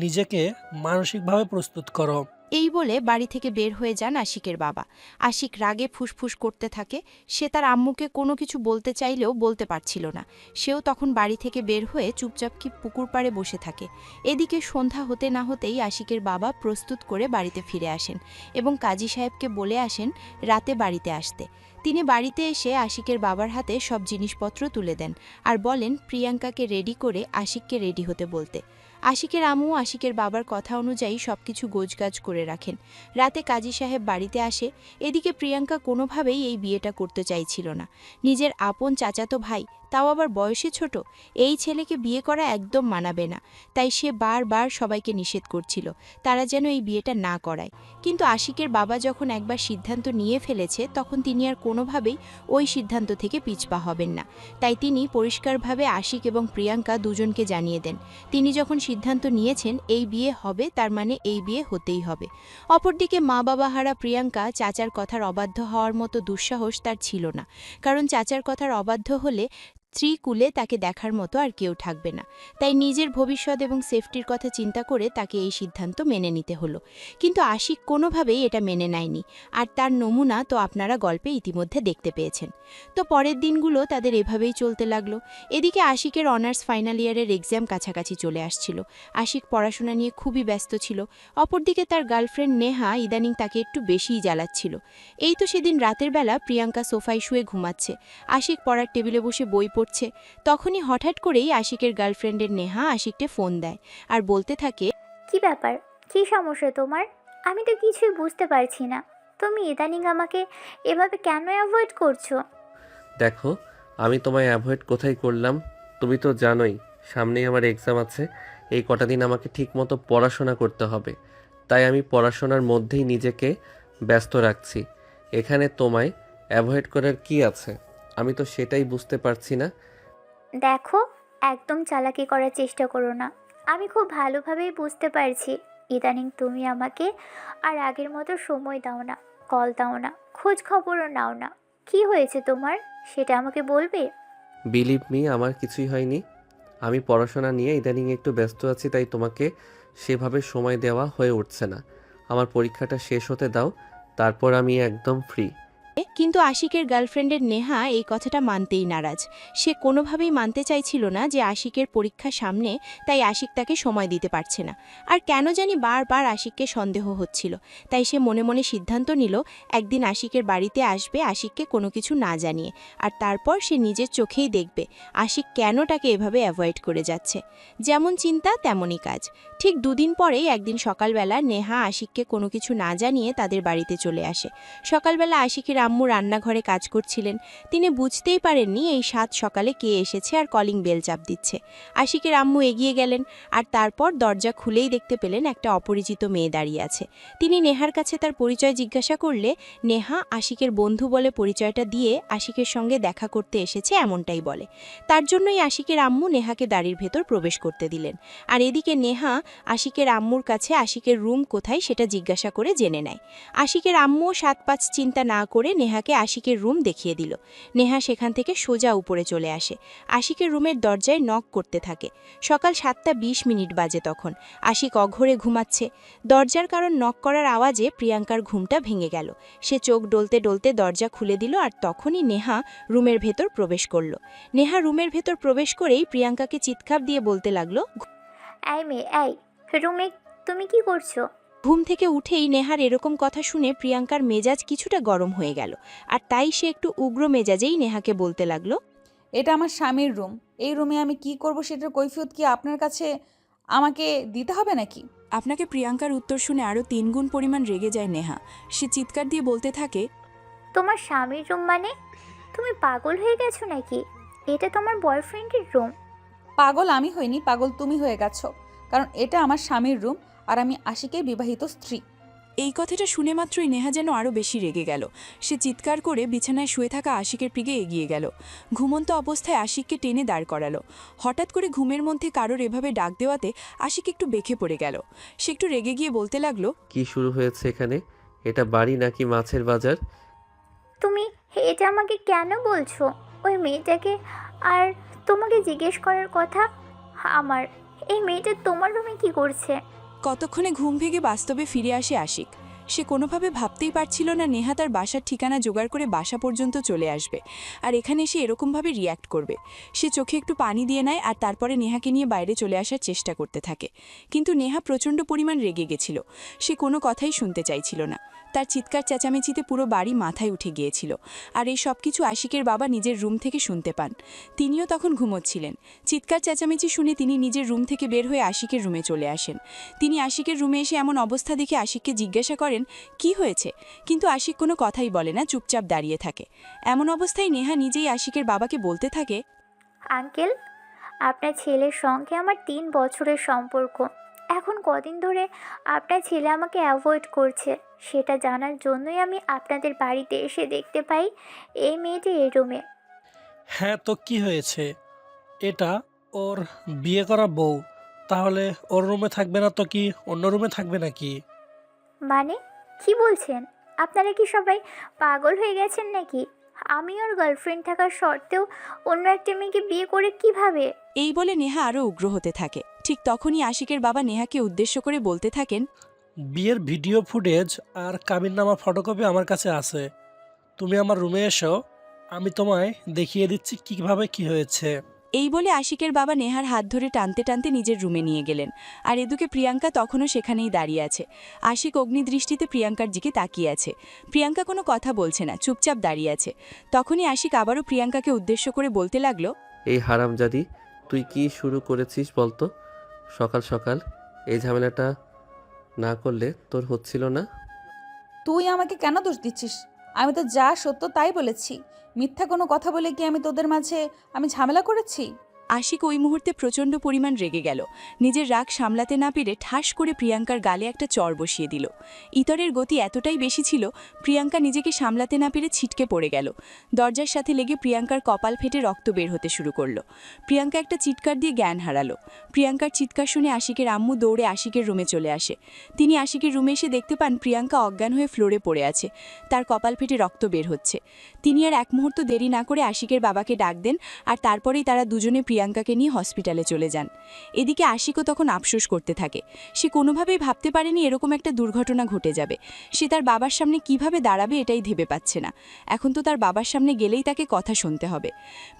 Speaker 8: নিজেকে মানসিকভাবে প্রস্তুত করো।
Speaker 9: এই বলে বাড়ি থেকে বের হয়ে যান আশিকের বাবা। আশিক রাগে ফুসফুস করতে থাকে। সে তার আম্মুকে কোনো কিছু বলতে চাইলেও বলতে পারছিল না। সেও তখন বাড়ি থেকে বের হয়ে চুপচাপ কি পুকুর পাড়ে বসে থাকে। এদিকে সন্ধ্যা হতে না হতেই আশিকের বাবা প্রস্তুত করে বাড়িতে ফিরে আসেন এবং কাজী সাহেবকে বলে আসেন রাতে বাড়িতে আসতে। তিনি বাড়িতে এসে আশিকের বাবার হাতে সব জিনিসপত্র তুলে দেন আর বলেন প্রিয়াঙ্কাকে রেডি করে আশিককে রেডি হতে বলতে। আশিকের আম্মু আশিকের বাবার কথা অনুযায়ী সবকিছু গোছগাছ করে রাখেন। রাতে কাজী সাহেব বাড়িতে আসে। এদিকে প্রিয়াঙ্কা কোনোভাবেই এই বিয়েটা করতে চাইছিল না। নিজের আপন চাচাতো ভাই, তাও আবার বয়সে ছোট, এই ছেলেকে বিয়ে করা একদম মানাবে না। তাই সে বারবার সবাইকে নিষেধ করছিল তারা যেন এই বিয়েটা না করায়। কিন্তু আশিকের বাবা যখন একবার সিদ্ধান্ত নিয়ে ফেলেছে তখন তিনি আর কোনোভাবেই ওই সিদ্ধান্ত থেকে পিছপা হবেন না। তাই তিনি পরিষ্কারভাবে আশিক এবং প্রিয়াঙ্কা দুজনকে জানিয়ে দেন তিনি যখন সিদ্ধান্ত নিয়েছেন এই বিয়ে হবে তার মানে এই বিয়ে হতেই হবে। অপরদিকে মা বাবা হারা প্রিয়াঙ্কা চাচার কথার অবাধ্য হওয়ার মতো দুঃসাহস তার ছিল না, কারণ চাচার কথার অবাধ্য হলে স্ত্রীকুলে তাকে দেখার মতো আর কেউ থাকবে না। তাই নিজের ভবিষ্যৎ এবং সেফটির কথা চিন্তা করে তাকে এই সিদ্ধান্ত মেনে নিতে হলো। কিন্তু আশিক কোনোভাবেই এটা মেনে নেয়নি, আর তার নমুনা তো আপনারা গল্পে ইতিমধ্যে দেখতে পেয়েছেন। তো পরের দিনগুলো তাদের এভাবেই চলতে লাগলো। এদিকে আশিকের অনার্স ফাইনাল ইয়ারের এক্সাম কাছাকাছি চলে আসছিল। আশিক পড়াশোনা নিয়ে খুবই ব্যস্ত ছিল। অপরদিকে তার গার্লফ্রেন্ড নেহা ইদানিং তাকে একটু বেশিই জ্বালাচ্ছিল। এই তো সেদিন রাতের বেলা প্রিয়াঙ্কা সোফায় শুয়ে ঘুমাচ্ছে। আশিক পড়ার টেবিলে বসে বই পড়ছে। তখনই হঠাৎ করেই আশিকের গার্লফ্রেন্ডের নেহা আশিককে ফোন দেয় আর বলতে থাকে,
Speaker 6: কি ব্যাপার, কি সমস্যা তোমার? আমি তো কিছুই বুঝতে পারছি না। তুমি ইদানিং আমাকে এভাবে কেন অ্যাভয়েড করছো?
Speaker 2: দেখো, আমি তোমায় অ্যাভয়েড কোথায় করলাম? তুমি তো জানোই সামনেই আমার এক্সাম আছে। এই কটা দিন আমাকে ঠিকমতো পড়াশোনা করতে হবে। তাই আমি পড়াশোনার মধ্যেই নিজেকে ব্যস্ত রাখছি। এখানে তোমায় অ্যাভয়েড করার কি আছে? আমি তো সেটাই বুঝতে পারছি না।
Speaker 6: দেখো, একদম চালাকি করার চেষ্টা করো না। আমি খুব ভালোভাবেই বুঝতে পারছি ইদানিং তুমি আমাকে আর আগের মতো সময় দাও না, কল দাও না, খোঁজ খবরও নাও না। কি হয়েছে তোমার সেটা আমাকে বলবে?
Speaker 2: বিলিভ মি, আমার কিছুই হয়নি। আমি পড়াশোনা নিয়ে ইদানিং একটু ব্যস্ত আছি, তাই তোমাকে সেভাবে সময় দেওয়া হয়ে উঠছে না। আমার পরীক্ষাটা শেষ হতে দাও, তারপর আমি একদম ফ্রি।
Speaker 9: কিন্তু আশিকের গার্লফ্রেন্ডের নেহা এই কথাটা মানতেই নারাজ। সে কোনোভাবেই মানতে চাইছিল না যে আশিকের পরীক্ষা সামনে, তাই আশিক তাকে সময় দিতে পারছে না। আর কেন জানি বারবার আশিককে সন্দেহ হচ্ছিল। তাই সে মনে মনে সিদ্ধান্ত নিল একদিন আশিকের বাড়িতে আসবে আশিককে কোনো কিছু না জানিয়ে, আর তারপর সে নিজের চোখেই দেখবে আশিক কেন তাকে এভাবে অ্যাভয়েড করে যাচ্ছে। যেমন চিন্তা তেমনই কাজ। ঠিক দুদিন পরেই একদিন সকালবেলা নেহা আশিককে কোনো কিছু না জানিয়ে তাদের বাড়িতে চলে আসে। সকালবেলা আশিকের আম্মু রান্নাঘরে কাজ করছিলেন। তিনি বুঝতেই পারেননি এই সাত সকালে কে এসেছে আর কলিং বেল চাপ দিচ্ছে। আশিকের আম্মু এগিয়ে গেলেন আর তারপর দরজা খুলেই দেখতে পেলেন একটা অপরিচিত মেয়ে দাঁড়িয়ে আছে। তিনি নেহার কাছে তার পরিচয় জিজ্ঞাসা করলে নেহা আশিকের বন্ধু বলে পরিচয়টা দিয়ে আশিকের সঙ্গে দেখা করতে এসেছে এমনটাই বলে। তার জন্যই আশিকের আম্মু নেহাকে বাড়ির ভেতর প্রবেশ করতে দিলেন। আর এদিকে নেহা আশিকের আম্মুর কাছে আশিকের রুম কোথায় সেটা জিজ্ঞাসা করে জেনে নেয়। আশিকের আম্মু ৭-৫ চিন্তা না করে নেহাকে আশিকের রুম দেখিয়ে দিল। নেহা সেখান থেকে সোজা উপরে চলে আসে। আশিকের রুমের দরজায় নক করতে থাকে। সকাল ৭:২০ বাজে তখন। আশিক অঘোরে ঘুমাচ্ছে। দরজার কারণ নক করার আওয়াজে প্রিয়াঙ্কার ঘুমটা ভেঙে গেল। সে চোখ ডলতে ডলতে দরজা খুলে দিল আর তখনই নেহা রুমের ভেতর প্রবেশ করল। নেহা রুমের ভেতর প্রবেশ করেই প্রিয়াঙ্কাকে চিৎকার দিয়ে বলতে লাগলো,
Speaker 6: এই মেয়ে, এই রুমে তুমি কি করছো?
Speaker 9: ঘুম থেকে উঠেই নেহার এরকম কথা শুনে প্রিয়াঙ্কার মেজাজ কিছুটা গরম হয়ে গেল, আর তাই সে একটু উগ্র মেজাজেই নেহাকে বলতে লাগলো,
Speaker 1: এটা আমার স্বামীর রুম। এই রুমে আমি কি করব সেটার কৈফিয়ত কি আপনার কাছে আমাকে দিতে হবে নাকি?
Speaker 10: আপনাকে প্রিয়াঙ্কার উত্তর শুনে আরও ৩ গুণ পরিমাণ রেগে যায় নেহা। সে চিৎকার দিয়ে বলতে থাকে,
Speaker 6: তোমার স্বামীর রুম মানে? তুমি পাগল হয়ে গেছো নাকি? এটা তোমার বয়ফ্রেন্ডের রুম।
Speaker 1: পাগল আমি হইনি, পাগল তুমি হয়ে গেছো। কারণ এটা আমার স্বামীর রুম আর আমি আশিকের বিবাহিত স্ত্রী।
Speaker 10: এই কথাটা শুনে মাত্রই নেহা যেন আরও বেশি রেগে গেল। সে চিৎকার করে বিছানায় শুয়ে থাকা আশিকের দিকে এগিয়ে গেল। ঘুমন্ত অবস্থায় আশিককে টেনে দাঁড় করালো। হঠাৎ করে ঘুমের মধ্যে কারোর এভাবে ডাক দেওয়াতে আশিক একটু বেঁকে পড়ে গেল। সে একটু রেগে গিয়ে বলতে লাগলো,
Speaker 2: কি শুরু হয়েছে এখানে? এটা বাড়ি নাকি মাছের বাজার?
Speaker 6: তুমি এটা আমাকে কেন বলছো? ওই মেয়েটাকে আর তোমাকে জিজ্ঞেস করার কথা। আমার এই মেয়েটা তোমার রুমে কি করছে?
Speaker 10: কতক্ষণে ঘুম ভেঙে বাস্তবে ফিরে আসে আশিক। সে কোনোভাবে ভাবতেই পারছিল না নেহা তার বাসার ঠিকানা জোগাড় করে বাসা পর্যন্ত চলে আসবে আর এখানে এসে এরকমভাবে রিয়্যাক্ট করবে। সে চোখে একটু পানি দিয়ে নেয় আর তারপরে নেহাকে নিয়ে বাইরে চলে আসার চেষ্টা করতে থাকে। কিন্তু নেহা প্রচণ্ড পরিমাণ রেগে গেছিল। সে কোনো কথাই শুনতে চাইছিল না। তার চিৎকার চেঁচামেচিতে পুরো বাড়ি মাথায় উঠে গিয়েছিল। আর এই সব কিছু আশিকের বাবা নিজের রুম থেকে শুনতে পান। তিনিও তখন ঘুমোচ্ছিলেন। চিৎকার চেঁচামেচি শুনে তিনি নিজের রুম থেকে বের হয়ে আশিকের রুমে চলে আসেন। তিনি আশিকের রুমে এসে এমন অবস্থা দেখে আশিককে জিজ্ঞাসা করেন কি হয়েছে, কিন্তু আশিক কোনো কথাই বলে না, চুপচাপ দাঁড়িয়ে থাকে। এমন অবস্থায় নেহা নিজেই আশিকের বাবাকে বলতে থাকে,
Speaker 6: আঙ্কেল, আপনার ছেলের সঙ্গে আমার 3 বছরের সম্পর্ক। এখন কদিন ধরে আপনার ছেলে আমাকে অ্যাভয়েড করছে। সেটা জানার জন্যই আমি আপনাদের বাড়িতে এসে দেখতে পাই এই মেয়েটি এই রুমে।
Speaker 8: হ্যাঁ, তো কি হয়েছে? এটা ওর বিয়ে করা বউ, তাহলে ওর রুমে থাকবে না তো কি অন্য রুমে থাকবে নাকি?
Speaker 6: মানে কি বলছেন? আপনারা কি সবাই পাগল হয়ে গেছেন নাকি? আমি ওর গার্লফ্রেন্ড থাকার সত্ত্বেও অন্য একটা মেয়েকে বিয়ে করে কিভাবে?
Speaker 10: এই বলে নেহা আরও উগ্র হতে থাকে। ঠিক তখনই আশিকের বাবা নেহাকে উদ্দেশ্য করে বলতে থাকেন,
Speaker 8: বিয়ের ভিডিও ফুটেজ আর কাবিননামা ফটোকপি আমার কাছে আছে। তুমি আমার রুমে এসো, আমি তোমায় দেখিয়ে দিচ্ছি কিভাবে কি হয়েছে।
Speaker 10: এই বলে আশিকের বাবা নেহার হাত ধরে টানতে টানতে নিজের রুমে নিয়ে গেলেন। আর এদিকে প্রিয়াঙ্কা তখনও সেখানেই দাঁড়িয়ে আছে। আশিক অগ্নিদৃষ্টিতে প্রিয়াঙ্কার দিকে তাকিয়ে আছে। প্রিয়াঙ্কা কোনো কথা বলছে না, চুপচাপ দাঁড়িয়ে আছে। তখনই আশিক আবারও প্রিয়াঙ্কাকে উদ্দেশ্য করে বলতে লাগলো,
Speaker 2: এই হারামজাদি, তুই কি শুরু করেছিস বলতো? সকাল সকাল এই ঝামেলাটা না করলে তোর হচ্ছিল না।
Speaker 1: তুই আমাকে কেন দোষ দিচ্ছিস? আমি তো যা সত্য তাই বলেছি। মিথ্যা কোনো কথা বলে কি আমি তোদের মাঝে ঝামেলা করেছি?
Speaker 10: আশিক ওই মুহূর্তে প্রচণ্ড পরিমাণ রেগে গেল। নিজের রাগ সামলাতে না পেরে ঠাস করে প্রিয়াঙ্কার গালে একটা চড় বসিয়ে দিল। ইতরের গতি এতটাই বেশি ছিল, প্রিয়াঙ্কা নিজেকে সামলাতে না পেরে ছিটকে পড়ে গেল। দরজার সাথে লেগে প্রিয়াঙ্কার কপাল ফেটে রক্ত বের হতে শুরু করলো। প্রিয়াঙ্কা একটা চিৎকার দিয়ে জ্ঞান হারালো। প্রিয়াঙ্কার চিৎকার শুনে আশিকের আম্মু দৌড়ে আশিকের রুমে চলে আসে। তিনি আশিকের রুমে এসে দেখতে পান প্রিয়াঙ্কা অজ্ঞান হয়ে ফ্লোরে পড়ে আছে। তার কপাল ফেটে রক্ত বের হচ্ছে। তিনি আর এক মুহূর্ত দেরি না করে আশিকের বাবাকে ডাক দেন আর তারপরেই তারা দুজনে প্রিয়াঙ্কাকে নিয়ে হসপিটালে চলে যান। এদিকে আশিকও তখন আফসোস করতে থাকে। সে কোনোভাবেই ভাবতে পারেনি এরকম একটা দুর্ঘটনা ঘটে যাবে। সে তার বাবার সামনে কিভাবে দাঁড়াবে এটাই ভেবে পাচ্ছে না। এখন তো তার বাবার সামনে গেলেই তাকে কথা শুনতে হবে।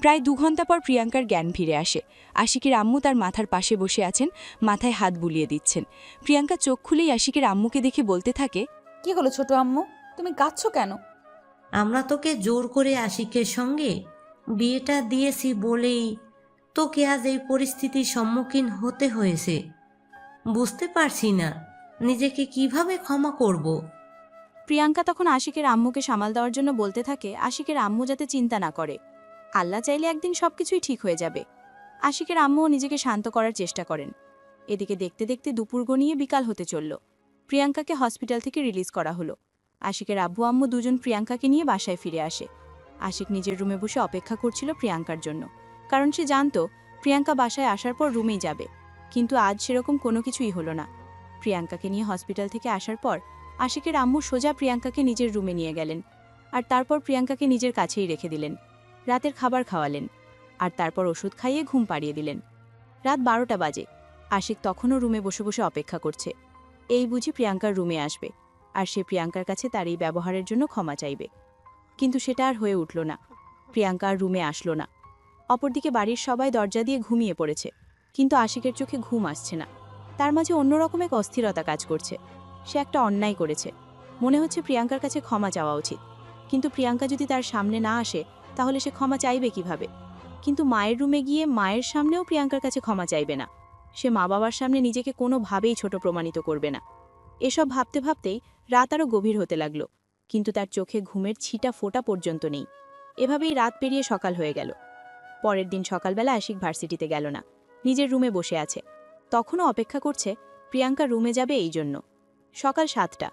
Speaker 10: প্রায় 2 ঘন্টা পর প্রিয়াঙ্কার জ্ঞান ফিরে আসে। আশিকের আম্মু তার মাথার পাশে বসে আছেন, মাথায় হাত বুলিয়ে দিচ্ছেন। প্রিয়াঙ্কা চোখ খুলেই আশিকের আম্মুকে দেখে বলতে থাকে,
Speaker 1: কি হলো ছোট আম্মু, তুমি কাঁদছো কেন?
Speaker 4: আমরা তোকে জোর করে আশিকের সঙ্গে বিয়েটা দিয়েছি বলেই তোকে আজ এই পরিস্থিতির সম্মুখীন হতে হয়েছে। বুঝতে পারছি না নিজেকে কিভাবে ক্ষমা করব।
Speaker 9: প্রিয়াঙ্কা তখন আশিকের আম্মুকে সামাল দেওয়ার জন্য বলতে থাকে আশিকের আম্মু যাতে চিন্তা না করে। আল্লাহ চাইলে একদিন সবকিছুই ঠিক হয়ে যাবে। আশিকের আম্মুও নিজেকে শান্ত করার চেষ্টা করেন। এদিকে দেখতে দেখতে দুপুর গনিয়ে বিকাল হতে চলল। প্রিয়াঙ্কাকে হসপিটাল থেকে রিলিজ করা হলো। আশিকের আব্বু আম্মু দুজন প্রিয়াঙ্কাকে নিয়ে বাসায় ফিরে আসে। আশিক নিজের রুমে বসে অপেক্ষা করছিল প্রিয়াঙ্কার জন্য, কারণ সে জানতো প্রিয়াঙ্কা বাসায় আসার পর রুমেই যাবে। কিন্তু আজ সেরকম কোনো কিছুই হলো না। প্রিয়াঙ্কাকে নিয়ে হসপিটাল থেকে আসার পর আশিকের আম্মু সোজা প্রিয়াঙ্কাকে নিজের রুমে নিয়ে গেলেন আর তারপর প্রিয়াঙ্কাকে নিজের কাছেই রেখে দিলেন। রাতের খাবার খাওয়ালেন আর তারপর ওষুধ খাইয়ে ঘুম পাড়িয়ে দিলেন। রাত 12টা বাজে। আশিক তখনও রুমে বসে বসে অপেক্ষা করছে। এই বুঝি প্রিয়াঙ্কার রুমে আসবে আর সে প্রিয়াঙ্কার কাছে তার এই ব্যবহারের জন্য ক্ষমা চাইবে। কিন্তু সেটা আর হয়ে উঠল না। প্রিয়াঙ্কা আর রুমে আসলো না। অপরদিকে বাড়ির সবাই দরজা দিয়ে ঘুমিয়ে পড়েছে, কিন্তু আশিকের চোখে ঘুম আসছে না। তার মাঝে অন্যরকম এক অস্থিরতা কাজ করছে। সে একটা অন্যায় করেছে। মনে হচ্ছে প্রিয়াঙ্কার কাছে ক্ষমা চাওয়া উচিত, কিন্তু প্রিয়াঙ্কা যদি তার সামনে না আসে তাহলে সে ক্ষমা চাইবে কিভাবে? কিন্তু মায়ের রুমে গিয়ে মায়ের সামনেও প্রিয়াঙ্কার কাছে ক্ষমা চাইবে না। সে মা বাবার সামনে নিজেকে কোনোভাবেই ছোট প্রমাণিত করবে না। এসব ভাবতে ভাবতেই রাত আরও গভীর হতে লাগলো, কিন্তু তার চোখে ঘুমের ছিটা ফোঁটা পর্যন্ত নেই। এভাবেই রাত পেরিয়ে সকাল হয়ে গেল। পরের দিন সকালবেলা আশিক ভার্সিটিতে গেল না, নিজের রুমে বসে আছে। তখনও অপেক্ষা করছে প্রিয়াঙ্কা রুমে যাবে এই জন্য। সকাল 7টা।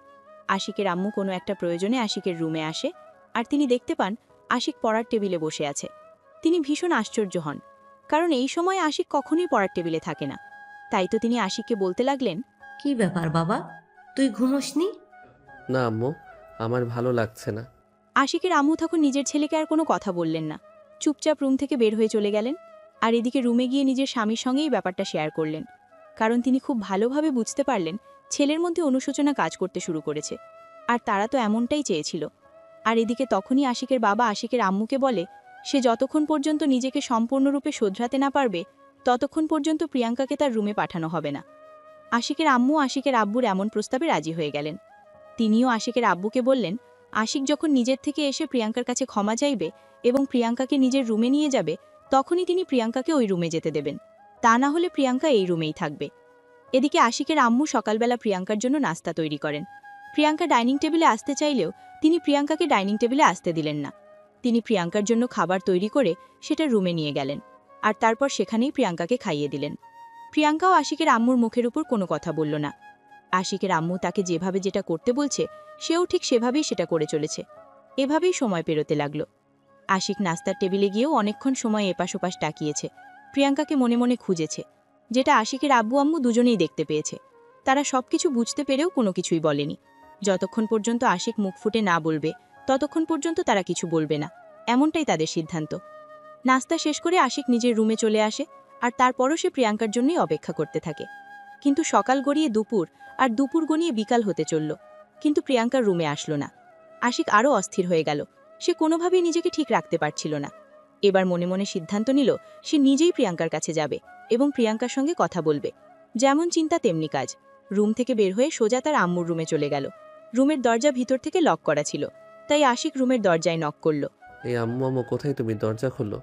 Speaker 9: আশিকের আম্মু কোনো একটা প্রয়োজনে আশিকের রুমে আসে আর তিনি দেখতে পান আশিক পড়ার টেবিলে বসে আছে। তিনি ভীষণ আশ্চর্য হন, কারণ এই সময় আশিক কখনোই পড়ার টেবিলে থাকে না। তাই তো তিনি আশিককে বলতে লাগলেন,
Speaker 4: কি ব্যাপার বাবা, তুই ঘুমোসনি?
Speaker 2: না আম্মু, আমার ভালো লাগছে না।
Speaker 9: আশিকের আম্মু তখন নিজের ছেলেকে আর কোনো কথা বললেন না, চুপচাপ রুম থেকে বের হয়ে চলে গেলেন।
Speaker 3: আর এদিকে রুমে গিয়ে নিজের স্বামীর সঙ্গেই ব্যাপারটা শেয়ার করলেন, কারণ তিনি খুব ভালোভাবে বুঝতে পারলেন ছেলের মধ্যে অনুশোচনা কাজ করতে শুরু করেছে, আর তারা তো এমনটাই চেয়েছিল। আর এদিকে তখনই আশিকের বাবা আশিকের আম্মুকে বলে সে যতক্ষণ পর্যন্ত নিজেকে সম্পূর্ণরূপে শোধরাতে না পারবে ততক্ষণ পর্যন্ত প্রিয়াঙ্কাকে তার রুমে পাঠানো হবে না। আশিকের আম্মু আশিকের আব্বুর এমন প্রস্তাবে রাজি হয়ে গেলেন। তিনিও আশিকের আব্বুকে বললেন আশিক যখন নিজের থেকে এসে প্রিয়াঙ্কার কাছে ক্ষমা চাইবে এবং প্রিয়াঙ্কাকে নিজের রুমে নিয়ে যাবে তখনই তিনি প্রিয়াঙ্কাকে ওই রুমে যেতে দেবেন, তা না হলে প্রিয়াঙ্কা এই রুমেই থাকবে। এদিকে আশিকের আম্মু সকালবেলা প্রিয়াঙ্কার জন্য নাস্তা তৈরি করেন। প্রিয়াঙ্কা ডাইনিং টেবিলে আসতে চাইলেও তিনি প্রিয়াঙ্কাকে ডাইনিং টেবিলে আসতে দিলেন না। তিনি প্রিয়াঙ্কার জন্য খাবার তৈরি করে সেটা রুমে নিয়ে গেলেন, আর তারপর সেখানেই প্রিয়াঙ্কাকে খাইয়ে দিলেন। প্রিয়াঙ্কাও আশিকের আম্মুর মুখের উপর কোনো কথা বলল না। আশিকের আম্মু তাকে যেভাবে যেটা করতে বলছে সেও ঠিক সেভাবেই সেটা করে চলেছে। এভাবেই সময় পেরোতে লাগলো। আশিক নাস্তার টেবিলে গিয়েও অনেকক্ষণ সময় এপাশ ওপাশ তাকিয়েছে, প্রিয়াঙ্কাকে মনে মনে খুঁজেছে, যেটা আশিকের আব্বু আম্মু দুজনেই দেখতে পেয়েছে। তারা সবকিছু বুঝতে পেরেও কোনো কিছুই বলেনি। যতক্ষণ পর্যন্ত আশিক মুখ ফুটে না বলবে ততক্ষণ পর্যন্ত তারা কিছু বলবে না, এমনটাই তাদের সিদ্ধান্ত। নাস্তা শেষ করে আশিক নিজের রুমে চলে আসে, আর তারপরও সে প্রিয়াঙ্কার জন্যই অপেক্ষা করতে থাকে। কিন্তু সকাল গড়িয়ে দুপুর, আর দুপুর গড়িয়ে বিকাল হতে চলল, কিন্তু প্রিয়াঙ্কার রুমে আসলো না। আশিক আরও অস্থির হয়ে গেল, সে কোনোভাবেই নিজেকে ঠিক রাখতে পারছিল না। এবার মনে মনে সিদ্ধান্ত নিল সে নিজেই প্রিয়াঙ্কার কাছে যাবে এবং প্রিয়াঙ্কার সঙ্গে কথা বলবে। যেমন চিন্তা তেমনি কাজ। রুম থেকে বের হয়ে সোজা তার আম্মুর রুমে চলে গেল। রুমের দরজা ভিতর থেকে লক করা ছিল, তাই আশিক রুমের দরজায় নক করল।
Speaker 2: এই আম্মু আম্মু কোথায় তুমি? দরজা খোলো।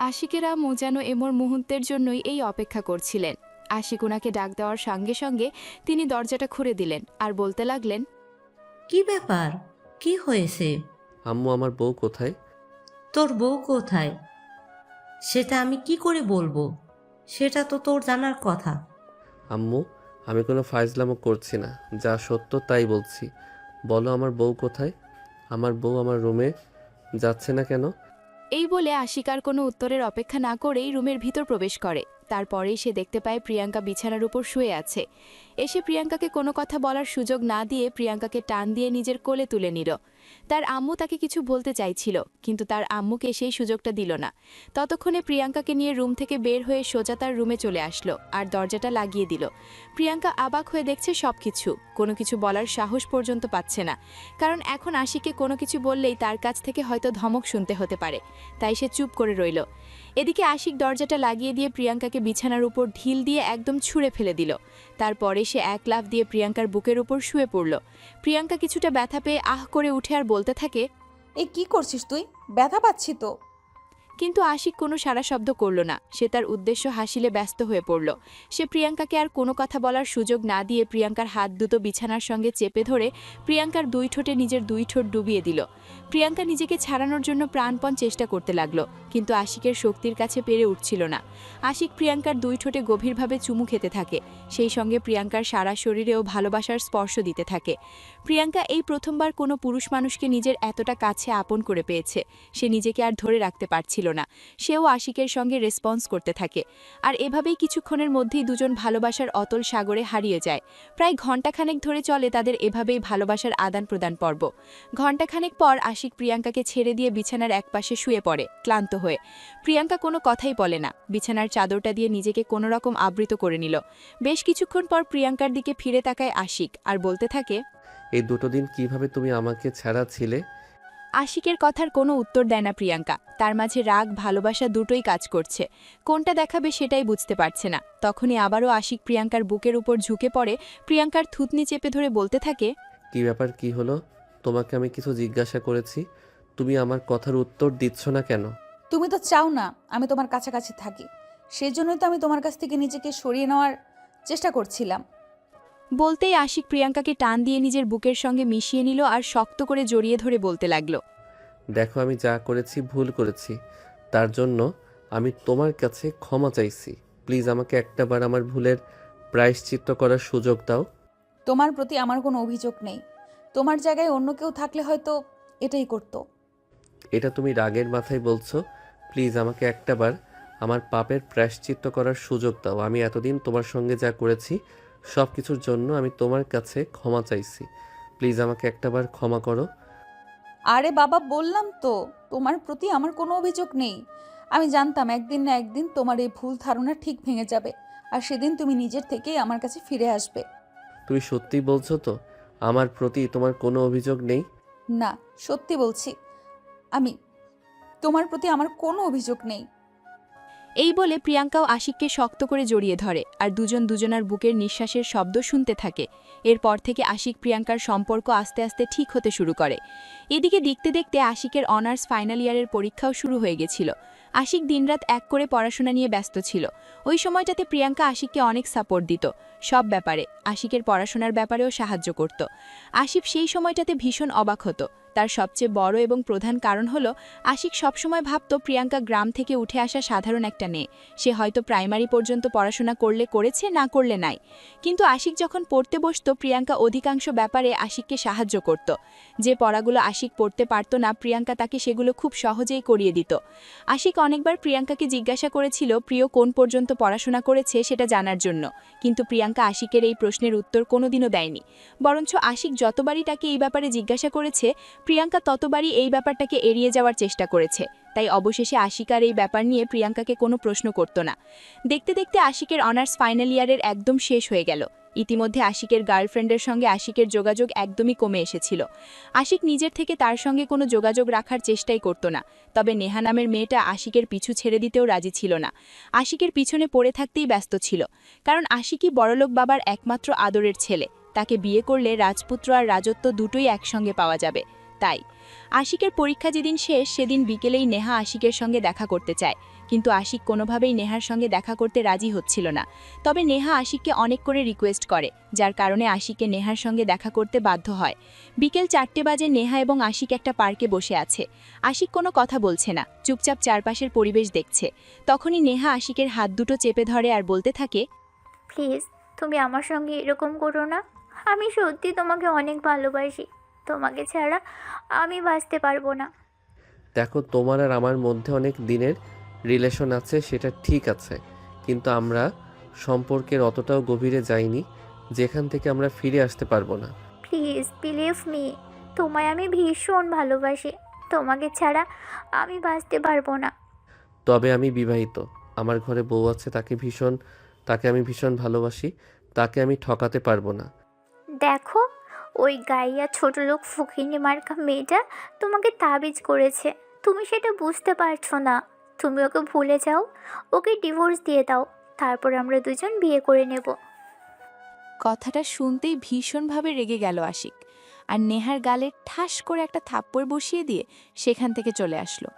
Speaker 10: আশিকের আম্মু যেন এমর মুহূর্তের জন্যই এই অপেক্ষা করছিলেন। আশিক ওনাকে ডাক দেওয়ার সঙ্গে সঙ্গে তিনি দরজাটা খুলে দিলেন আর বলতে লাগলেন,
Speaker 4: কি ব্যাপার? কি হয়েছে?
Speaker 2: আম্মু আমার বউ কোথায়?
Speaker 4: তোর বউ কোথায় সেটা আমি কি করে বলবো? সেটা তো তোর জানার কথা।
Speaker 2: আম্মু আমি কোনো ফাইজলামো করছি না, যা সত্য তাই বলছি। বলো আমার বউ কোথায়? আমার বউ আমার রুমে যাচ্ছে না কেন?
Speaker 10: এই বলে আশিক আর কোনো উত্তরের অপেক্ষা না করেই রুমের ভিতর প্রবেশ করে। তারপরেই সে দেখতে পায় প্রিয়াঙ্কা বিছানার উপর শুয়ে আছে। এসে প্রিয়াঙ্কাকে কোনো কথা বলার সুযোগ না দিয়ে প্রিয়াঙ্কাকে টান দিয়ে নিজের কোলে তুলে নিল। তার আম্মু তাকে কিছু বলতে চাইছিল, কিন্তু তার আম্মুকে সেই সুযোগটা দিল না। ততক্ষণে প্রিয়াঙ্কাকে নিয়ে রুম থেকে বের হয়ে সোজা তার রুমে চলে আসলো আর দরজাটা লাগিয়ে দিল। প্রিয়াঙ্কা অবাক হয়ে দেখছে সবকিছু, কোনো কিছু বলার সাহস পর্যন্ত পাচ্ছে না, কারণ এখন আশিককে কোনো কিছু বললেই তার কাছ থেকে হয়তো ধমক শুনতে হতে পারে। তাই সে চুপ করে রইল। এদিকে আশিক দরজাটা লাগিয়ে দিয়ে প্রিয়াঙ্কাকে বিছানার উপর ঢিল দিয়ে একদম ছুঁড়ে ফেলে দিল। তারপরে সে এক লাফ দিয়ে প্রিয়াঙ্কার বুকের উপর শুয়ে পড়ল। প্রিয়াঙ্কা কিছুটা ব্যথা পেয়ে আহ করে উঠে আর বলতে থাকে,
Speaker 1: এই কি করছিস তুই? ব্যথা পাচ্ছি তো।
Speaker 10: কিন্তু আশিক কোনো সারা শব্দ করল না। সে তার উদ্দেশ্য হাসিলে ব্যস্ত হয়ে পড়ল। সে প্রিয়াঙ্কাকে আর কোনো কথা বলার সুযোগ না দিয়ে প্রিয়াঙ্কার হাত দুটো বিছানার সঙ্গে চেপে ধরে প্রিয়াঙ্কার দুই ঠোঁটে নিজের দুই ঠোঁট ডুবিয়ে দিল। প্রিয়াঙ্কা নিজেকে ছাড়ানোর জন্য প্রাণপণ চেষ্টা করতে লাগলো, কিন্তু আশিকের শক্তির কাছে পেরে উঠছিল না। আশিক প্রিয়াঙ্কার দুই ঠোঁটে গভীরভাবে চুমু খেতে থাকে, সেই সঙ্গে প্রিয়াঙ্কার সারা শরীরেও ভালোবাসার স্পর্শ দিতে থাকে। প্রিয়াঙ্কা এই প্রথমবার কোনো পুরুষ মানুষকে নিজের এতটা কাছে আপন করে পেয়েছে। সে নিজেকে আর ধরে রাখতে পারছিল না। সেও আশিকের সঙ্গে রেসপন্স করতে থাকে, আর এভাবেই কিছুক্ষণের মধ্যেই দুজন ভালোবাসার অতল সাগরে হারিয়ে যায়। প্রায় ঘণ্টাখানেক ধরে চলে তাদের এভাবেই ভালোবাসার আদান প্রদান পর্ব। ঘণ্টাখানেক পর আশিক প্রিয়াঙ্কাকে ছেড়ে দিয়ে বিছানার একপাশে শুয়ে পড়ে ক্লান্ত হয়ে। প্রিয়াঙ্কা কোনো কথাই বলে না, বিছানার চাদরটা দিয়ে নিজেকে কোনো রকম আবৃত করে নিল। বেশ কিছুক্ষণ পর প্রিয়াঙ্কার দিকে ফিরে তাকায় আশিক আর বলতে থাকে,
Speaker 2: এই দুটো দিন কিভাবে তুমি আমাকে ছাড়া ছিলে?
Speaker 10: আশিকের কথার কোনো উত্তর দেয় না প্রিয়াঙ্কা। তার মাঝে রাগ ভালোবাসা দুটোই কাজ করছে, কোনটা দেখাবে সেটাই বুঝতে পারছে না। তখনই আবারও আশিক প্রিয়াঙ্কার বুকের উপর ঝুঁকে পড়ে, প্রিয়াঙ্কার থুতনি চেপে ধরে বলতে থাকে,
Speaker 2: কি ব্যাপার, কি হলো? তোমাকে আমি কিছু জিজ্ঞাসা করেছি, তুমি আমার কথার উত্তর দিচ্ছ না কেন?
Speaker 1: তুমি তো চাও না আমি তোমার কাছাকাছি থাকি, সেই জন্যই তো আমি তোমার কাছ থেকে নিজেকে সরিয়ে নেওয়ার চেষ্টা করছিলাম।
Speaker 10: বলতেই আশিক প্রিয়াঙ্কাকে টান দিয়ে নিজের বুকের সঙ্গে মিশিয়ে নিল আর শক্ত করে জড়িয়ে ধরে বলতে লাগলো,
Speaker 2: দেখো আমি যা করেছি ভুল করেছি, তার জন্য আমি তোমার কাছে ক্ষমা চাইছি। প্লিজ আমাকে একটাবার আমার ভুলের প্রায়শ্চিত্ত করার সুযোগ দাও।
Speaker 1: তোমার প্রতি আমার কোনো অভিযোগ নেই, তোমার জায়গায় অন্য কেউ থাকলে হয়তো এটাই করতো।
Speaker 2: এটা তুমি রাগের মাথায় বলছো? প্লিজ আমাকে একটাবার আমার পাপের প্রায়শ্চিত্ত করার সুযোগ দাও। আমি এতদিন তোমার সঙ্গে যা করেছি সব কিছুর জন্য আমি তোমার কাছে ক্ষমা চাইছি। প্লিজ আমাকে একটাবার ক্ষমা করো।
Speaker 1: আরে বাবা, বললাম তো তোমার প্রতি আমার কোনো অভিযোগ নেই। আমি জানতাম একদিন না একদিন তোমার এই ভুল ধারণা ঠিক ভেঙে যাবে, আর সেদিন তুমি নিজের থেকেই আমার কাছে ফিরে আসবে।
Speaker 2: তুমি সত্যি বলছো তো? আমার প্রতি তোমার কোনো অভিযোগ নেই?
Speaker 1: না, সত্যি বলছি, আমি তোমার প্রতি আমার কোনো অভিযোগ নেই।
Speaker 3: এই বলে প্রিয়াঙ্কাও আশিককে শক্ত করে জড়িয়ে ধরে আর দুজন দুজনার বুকের নিঃশ্বাসের শব্দ শুনতে থাকে। এরপর থেকে আশিক প্রিয়াঙ্কার সম্পর্ক আস্তে আস্তে ঠিক হতে শুরু করে। এদিকে দেখতে দেখতে আশিকের অনার্স ফাইনাল ইয়ারের পরীক্ষাও শুরু হয়ে গেছিল। আশিক দিনরাত এক করে পড়াশোনা নিয়ে ব্যস্ত ছিল। ওই সময়টাতে প্রিয়াঙ্কা আশিককে অনেক সাপোর্ট দিত, সব ব্যাপারে, আশিকের পড়াশোনার ব্যাপারেও সাহায্য করত। আশিক সেই সময়টাতে ভীষণ অবাক হতো। তার সবচেয়ে বড় এবং প্রধান কারণ হলো আশিক সবসময় ভাবত প্রিয়াঙ্কা গ্রাম থেকে উঠে আসা সাধারণ একটা মেয়ে। সে হয়তো প্রাইমারি পর্যন্ত পড়াশোনা করলে করেছে, না করলে নাই। কিন্তু আশিক যখন পড়তে বসত, প্রিয়াঙ্কা অধিকাংশ ব্যাপারে আশিককে সাহায্য করত। যে পড়াগুলো আশিক পড়তে পারত না, প্রিয়াঙ্কা তাকে সেগুলো খুব সহজেই করিয়ে দিত। আশিক অনেকবার প্রিয়াঙ্কাকে জিজ্ঞাসা করেছিল প্রিয় কোন পর্যন্ত পড়াশোনা করেছে সেটা জানার জন্য, কিন্তু প্রিয়াঙ্কা আশিকের এই প্রশ্নের উত্তর কোনোদিনও দেয়নি। বরঞ্চ আশিক যতবারই তাকে এই ব্যাপারে জিজ্ঞাসা করেছে, প্রিয়াঙ্কা ততবারই এই ব্যাপারটাকে এড়িয়ে যাওয়ার চেষ্টা করেছে। তাই অবশেষে আশিক আর এই ব্যাপার নিয়ে প্রিয়াঙ্কাকে কোনো প্রশ্ন করত না। দেখতে দেখতে আশিকের অনার্স ফাইনাল ইয়ারের একদম শেষ হয়ে গেল। ইতিমধ্যে আশিকের গার্লফ্রেন্ডের সঙ্গে আশিকের যোগাযোগ একদমই কমে এসেছিল। আশিক নিজের থেকে তার সঙ্গে কোনো যোগাযোগ রাখার চেষ্টাই করত না। তবে নেহা নামের মেয়েটা আশিকের পিছু ছেড়ে দিতেও রাজি ছিল না। আশিকের পিছনে পড়ে থাকতেই ব্যস্ত ছিল, কারণ আশিকই বড়লোক বাবার একমাত্র আদরের ছেলে। তাকে বিয়ে করলে রাজপুত্র আর রাজত্ব দুটোই একসঙ্গে পাওয়া যাবে। তাই আশিকের পরীক্ষা যেদিন শেষ, সেদিন বিকেলেই নেহা আশিকের সঙ্গে দেখা করতে চায়, কিন্তু আশিক কোনোভাবেই নেহার সঙ্গে দেখা করতে রাজি হচ্ছিল না। তবে নেহা আশিককে অনেক করে রিকোয়েস্ট করে, যার কারণে আশিককে নেহার সঙ্গে দেখা করতে বাধ্য হয়। বিকেল 4টে বাজে নেহা এবং আশিক একটা পার্কে বসে আছে। আশিক কোনো কথা বলছে না, চুপচাপ চারপাশের পরিবেশ দেখছে। তখনই নেহা আশিকের হাত দুটো চেপে ধরে আর বলতে থাকে,
Speaker 6: প্লিজ তুমি আমার সঙ্গে এরকম করো না। আমি সত্যি তোমাকে অনেক ভালোবাসি। তোমাকে ছাড়া আমি বাঁচতে পারবো না।
Speaker 2: দেখো, তোমার আর আমার মধ্যে অনেক দিনের রিলেশন আছে, সেটা ঠিক আছে, কিন্তু আমরা সম্পর্কের অতটাও গভীরে যাইনি যেখান থেকে আমরা ফিরে আসতে পারবো না।
Speaker 6: প্লিজ বিলিভ মি, তোমায় আমি ভীষণ ভালোবাসি। তোমাকে ছাড়া আমি বাঁচতে পারবো না।
Speaker 2: তবে আমি বিবাহিত, আমার ঘরে বউ আছে, তাকে আমি ভীষণ ভালোবাসি, তাকে আমি ঠকাতে পারবো না।
Speaker 6: দেখো, ওই গাইয়া ছোট লোক ফকিনি মার্কা মেয়েটা তোমাকে তাবিজ করেছে। তুমি সেটা বুঝতে পারছো না। তুমি ওকে ভুলে যাও, ওকে ডিভোর্স দিয়ে দাও, তারপর আমরা দুজন বিয়ে করে নেব।
Speaker 3: কথাটা শুনতেই ভীষণভাবে রেগে গেল আশিক, আর নেহার গালে ঠাস করে একটা থাপ্পড় বসিয়ে দিয়ে সেখান থেকে চলে আসলো।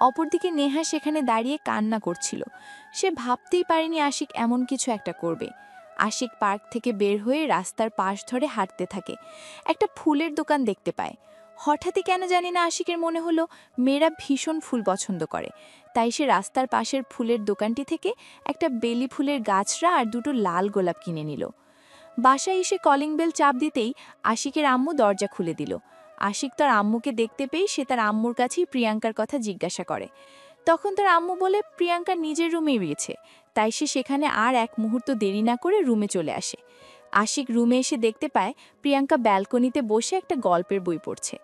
Speaker 3: অপরদিকে নেহা সেখানে দাঁড়িয়ে কান্না করছিল। সে ভাবতেই পারেনি আশিক এমন কিছু একটা করবে। আশিক পার্ক থেকে বের হয়ে রাস্তার পাশ ধরে হাঁটতে থাকে। একটা ফুলের দোকান দেখতে পায়। হঠাৎই কেন জানি না আশিকের মনে হলো মেয়েরা ভীষণ ফুল পছন্দ করে। তাই সে রাস্তার পাশের ফুলের দোকানটি থেকে একটা বেলি ফুলের গাছরা আর দুটো লাল গোলাপ কিনে নিল। বাসায় এসে কলিং বেল চাপ দিতেই আশিকের আম্মু দরজা খুলে দিল। আশিক তার আম্মুকে দেখতে পেয়ে সে তার আম্মুর কাছেই প্রিয়াঙ্কার কথা জিজ্ঞাসা করে। তখন তার আম্মু বলে প্রিয়াঙ্কা নিজের রুমেই রয়েছে, তাই সে সেখানে আর এক মুহূর্ত দেরি না করে রুমে চলে আসে। আশিক রুমে এসে দেখতে পায় প্রিয়াঙ্কা ব্যালকনিতে বসে একটা গল্পের বই পড়ছে।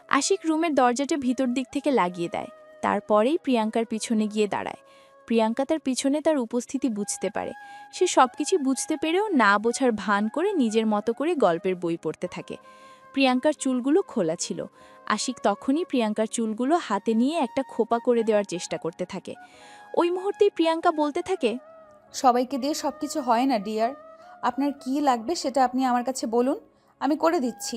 Speaker 3: আশিক রুমের দরজাটা ভিতর দিক থেকে লাগিয়ে দেয়, তারপরেই প্রিয়াঙ্কার পিছনে গিয়ে দাঁড়ায়। প্রিয়াঙ্কা তার পিছনে তার উপস্থিতি বুঝতে পারে। সে সবকিছু বুঝতে পেরেও না বোঝার ভান করে নিজের মতো করে গল্পের বই পড়তে থাকে। প্রিয়াঙ্কার চুলগুলো খোলা ছিল। আশিক তখনই প্রিয়াঙ্কার চুলগুলো হাতে নিয়ে একটা খোপা করে দেওয়ার চেষ্টা করতে থাকে। ওই মুহূর্তেই প্রিয়াঙ্কা বলতে থাকে,
Speaker 1: সবাইকে দিয়ে সব কিছু হয় না ডিয়ার, আপনার কি লাগবে সেটা আপনি আমার কাছে বলুন, আমি করে দিচ্ছি।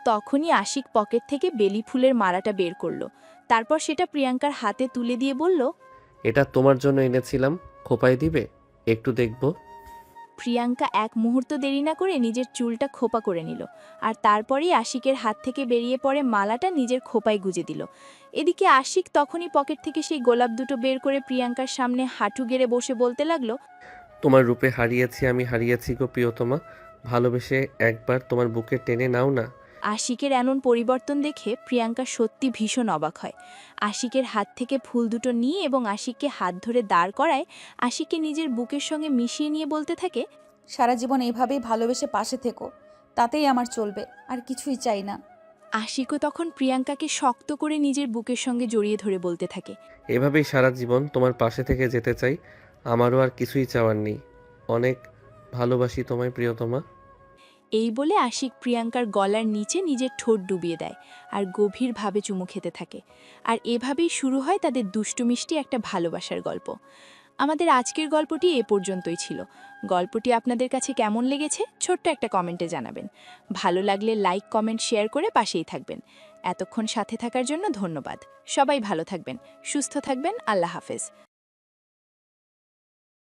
Speaker 3: তখনই আশিক পকেট থেকে বেলি ফুলের মালাটা বের করলো। তারপর সেটা প্রিয়াঙ্কার হাতে তুলে দিয়ে বলল,
Speaker 2: এটা তোমার জন্য এনেছিলাম, খোপায় দিবে? একটু দেখবো।
Speaker 3: প্রিয়াঙ্কা এক মুহূর্ত দেরি না করে নিজের চুলটা খোপা করে নিল, আর তারপরেই আশিকের হাত থেকে বেরিয়ে পড়ে মালাটা নিজের খোপায় গুজে দিল। এদিকে আশিক তখনই পকেট থেকে সেই গোলাপ দুটো বের করে প্রিয়াঙ্কার সামনে হাঁটু গেড়ে বসে বলতে লাগলো,
Speaker 2: তোমার রূপে হারিয়েছি গো প্রিয়তমা, ভালোবেসে একবার তোমার বুকে টেনে নাও না।
Speaker 3: আশিকের এমন পরিবর্তন দেখে প্রিয়াঙ্কা সত্যি ভীষণ অবাক হয়। আশিকের হাত থেকে ফুল দুটো নিয়ে এবং আশিককে হাত ধরে দাঁড় করায় আশিককে নিজের বুকের সঙ্গে মিশিয়ে নিয়ে বলতে থাকে,
Speaker 1: সারা জীবন এইভাবেই ভালোবেসে পাশে থেকো, তাতেই আমার চলবে, আর কিছুই চাই না।
Speaker 3: আশিকও তখন প্রিয়াঙ্কাকে শক্ত করে নিজের বুকের সঙ্গে জড়িয়ে ধরে বলতে থাকে,
Speaker 2: এভাবেই সারা জীবন তোমার পাশে থেকে যেতে চাই। আমারও আর কিছুই চাওয়ার নেই। অনেক ভালোবাসি তোমায় প্রিয়তমা।
Speaker 3: এই বলে আশিক প্রিয়াঙ্কার গলার নিচে নিজের ঠোঁট ডুবিয়ে দেয় আর গভীরভাবে চুমু খেতে থাকে। আর এভাবেই শুরু হয় তাদের দুষ্টু মিষ্টি একটা ভালোবাসার গল্প। আমাদের আজকের গল্পটি এ পর্যন্তই ছিল। গল্পটি আপনাদের কাছে কেমন লেগেছে ছোট্ট একটা কমেন্টে জানাবেন। ভালো লাগলে লাইক, কমেন্ট, শেয়ার করে পাশেই থাকবেন। এতক্ষণ সাথে থাকার জন্য ধন্যবাদ। সবাই ভালো থাকবেন, সুস্থ থাকবেন। আল্লাহ হাফেজ।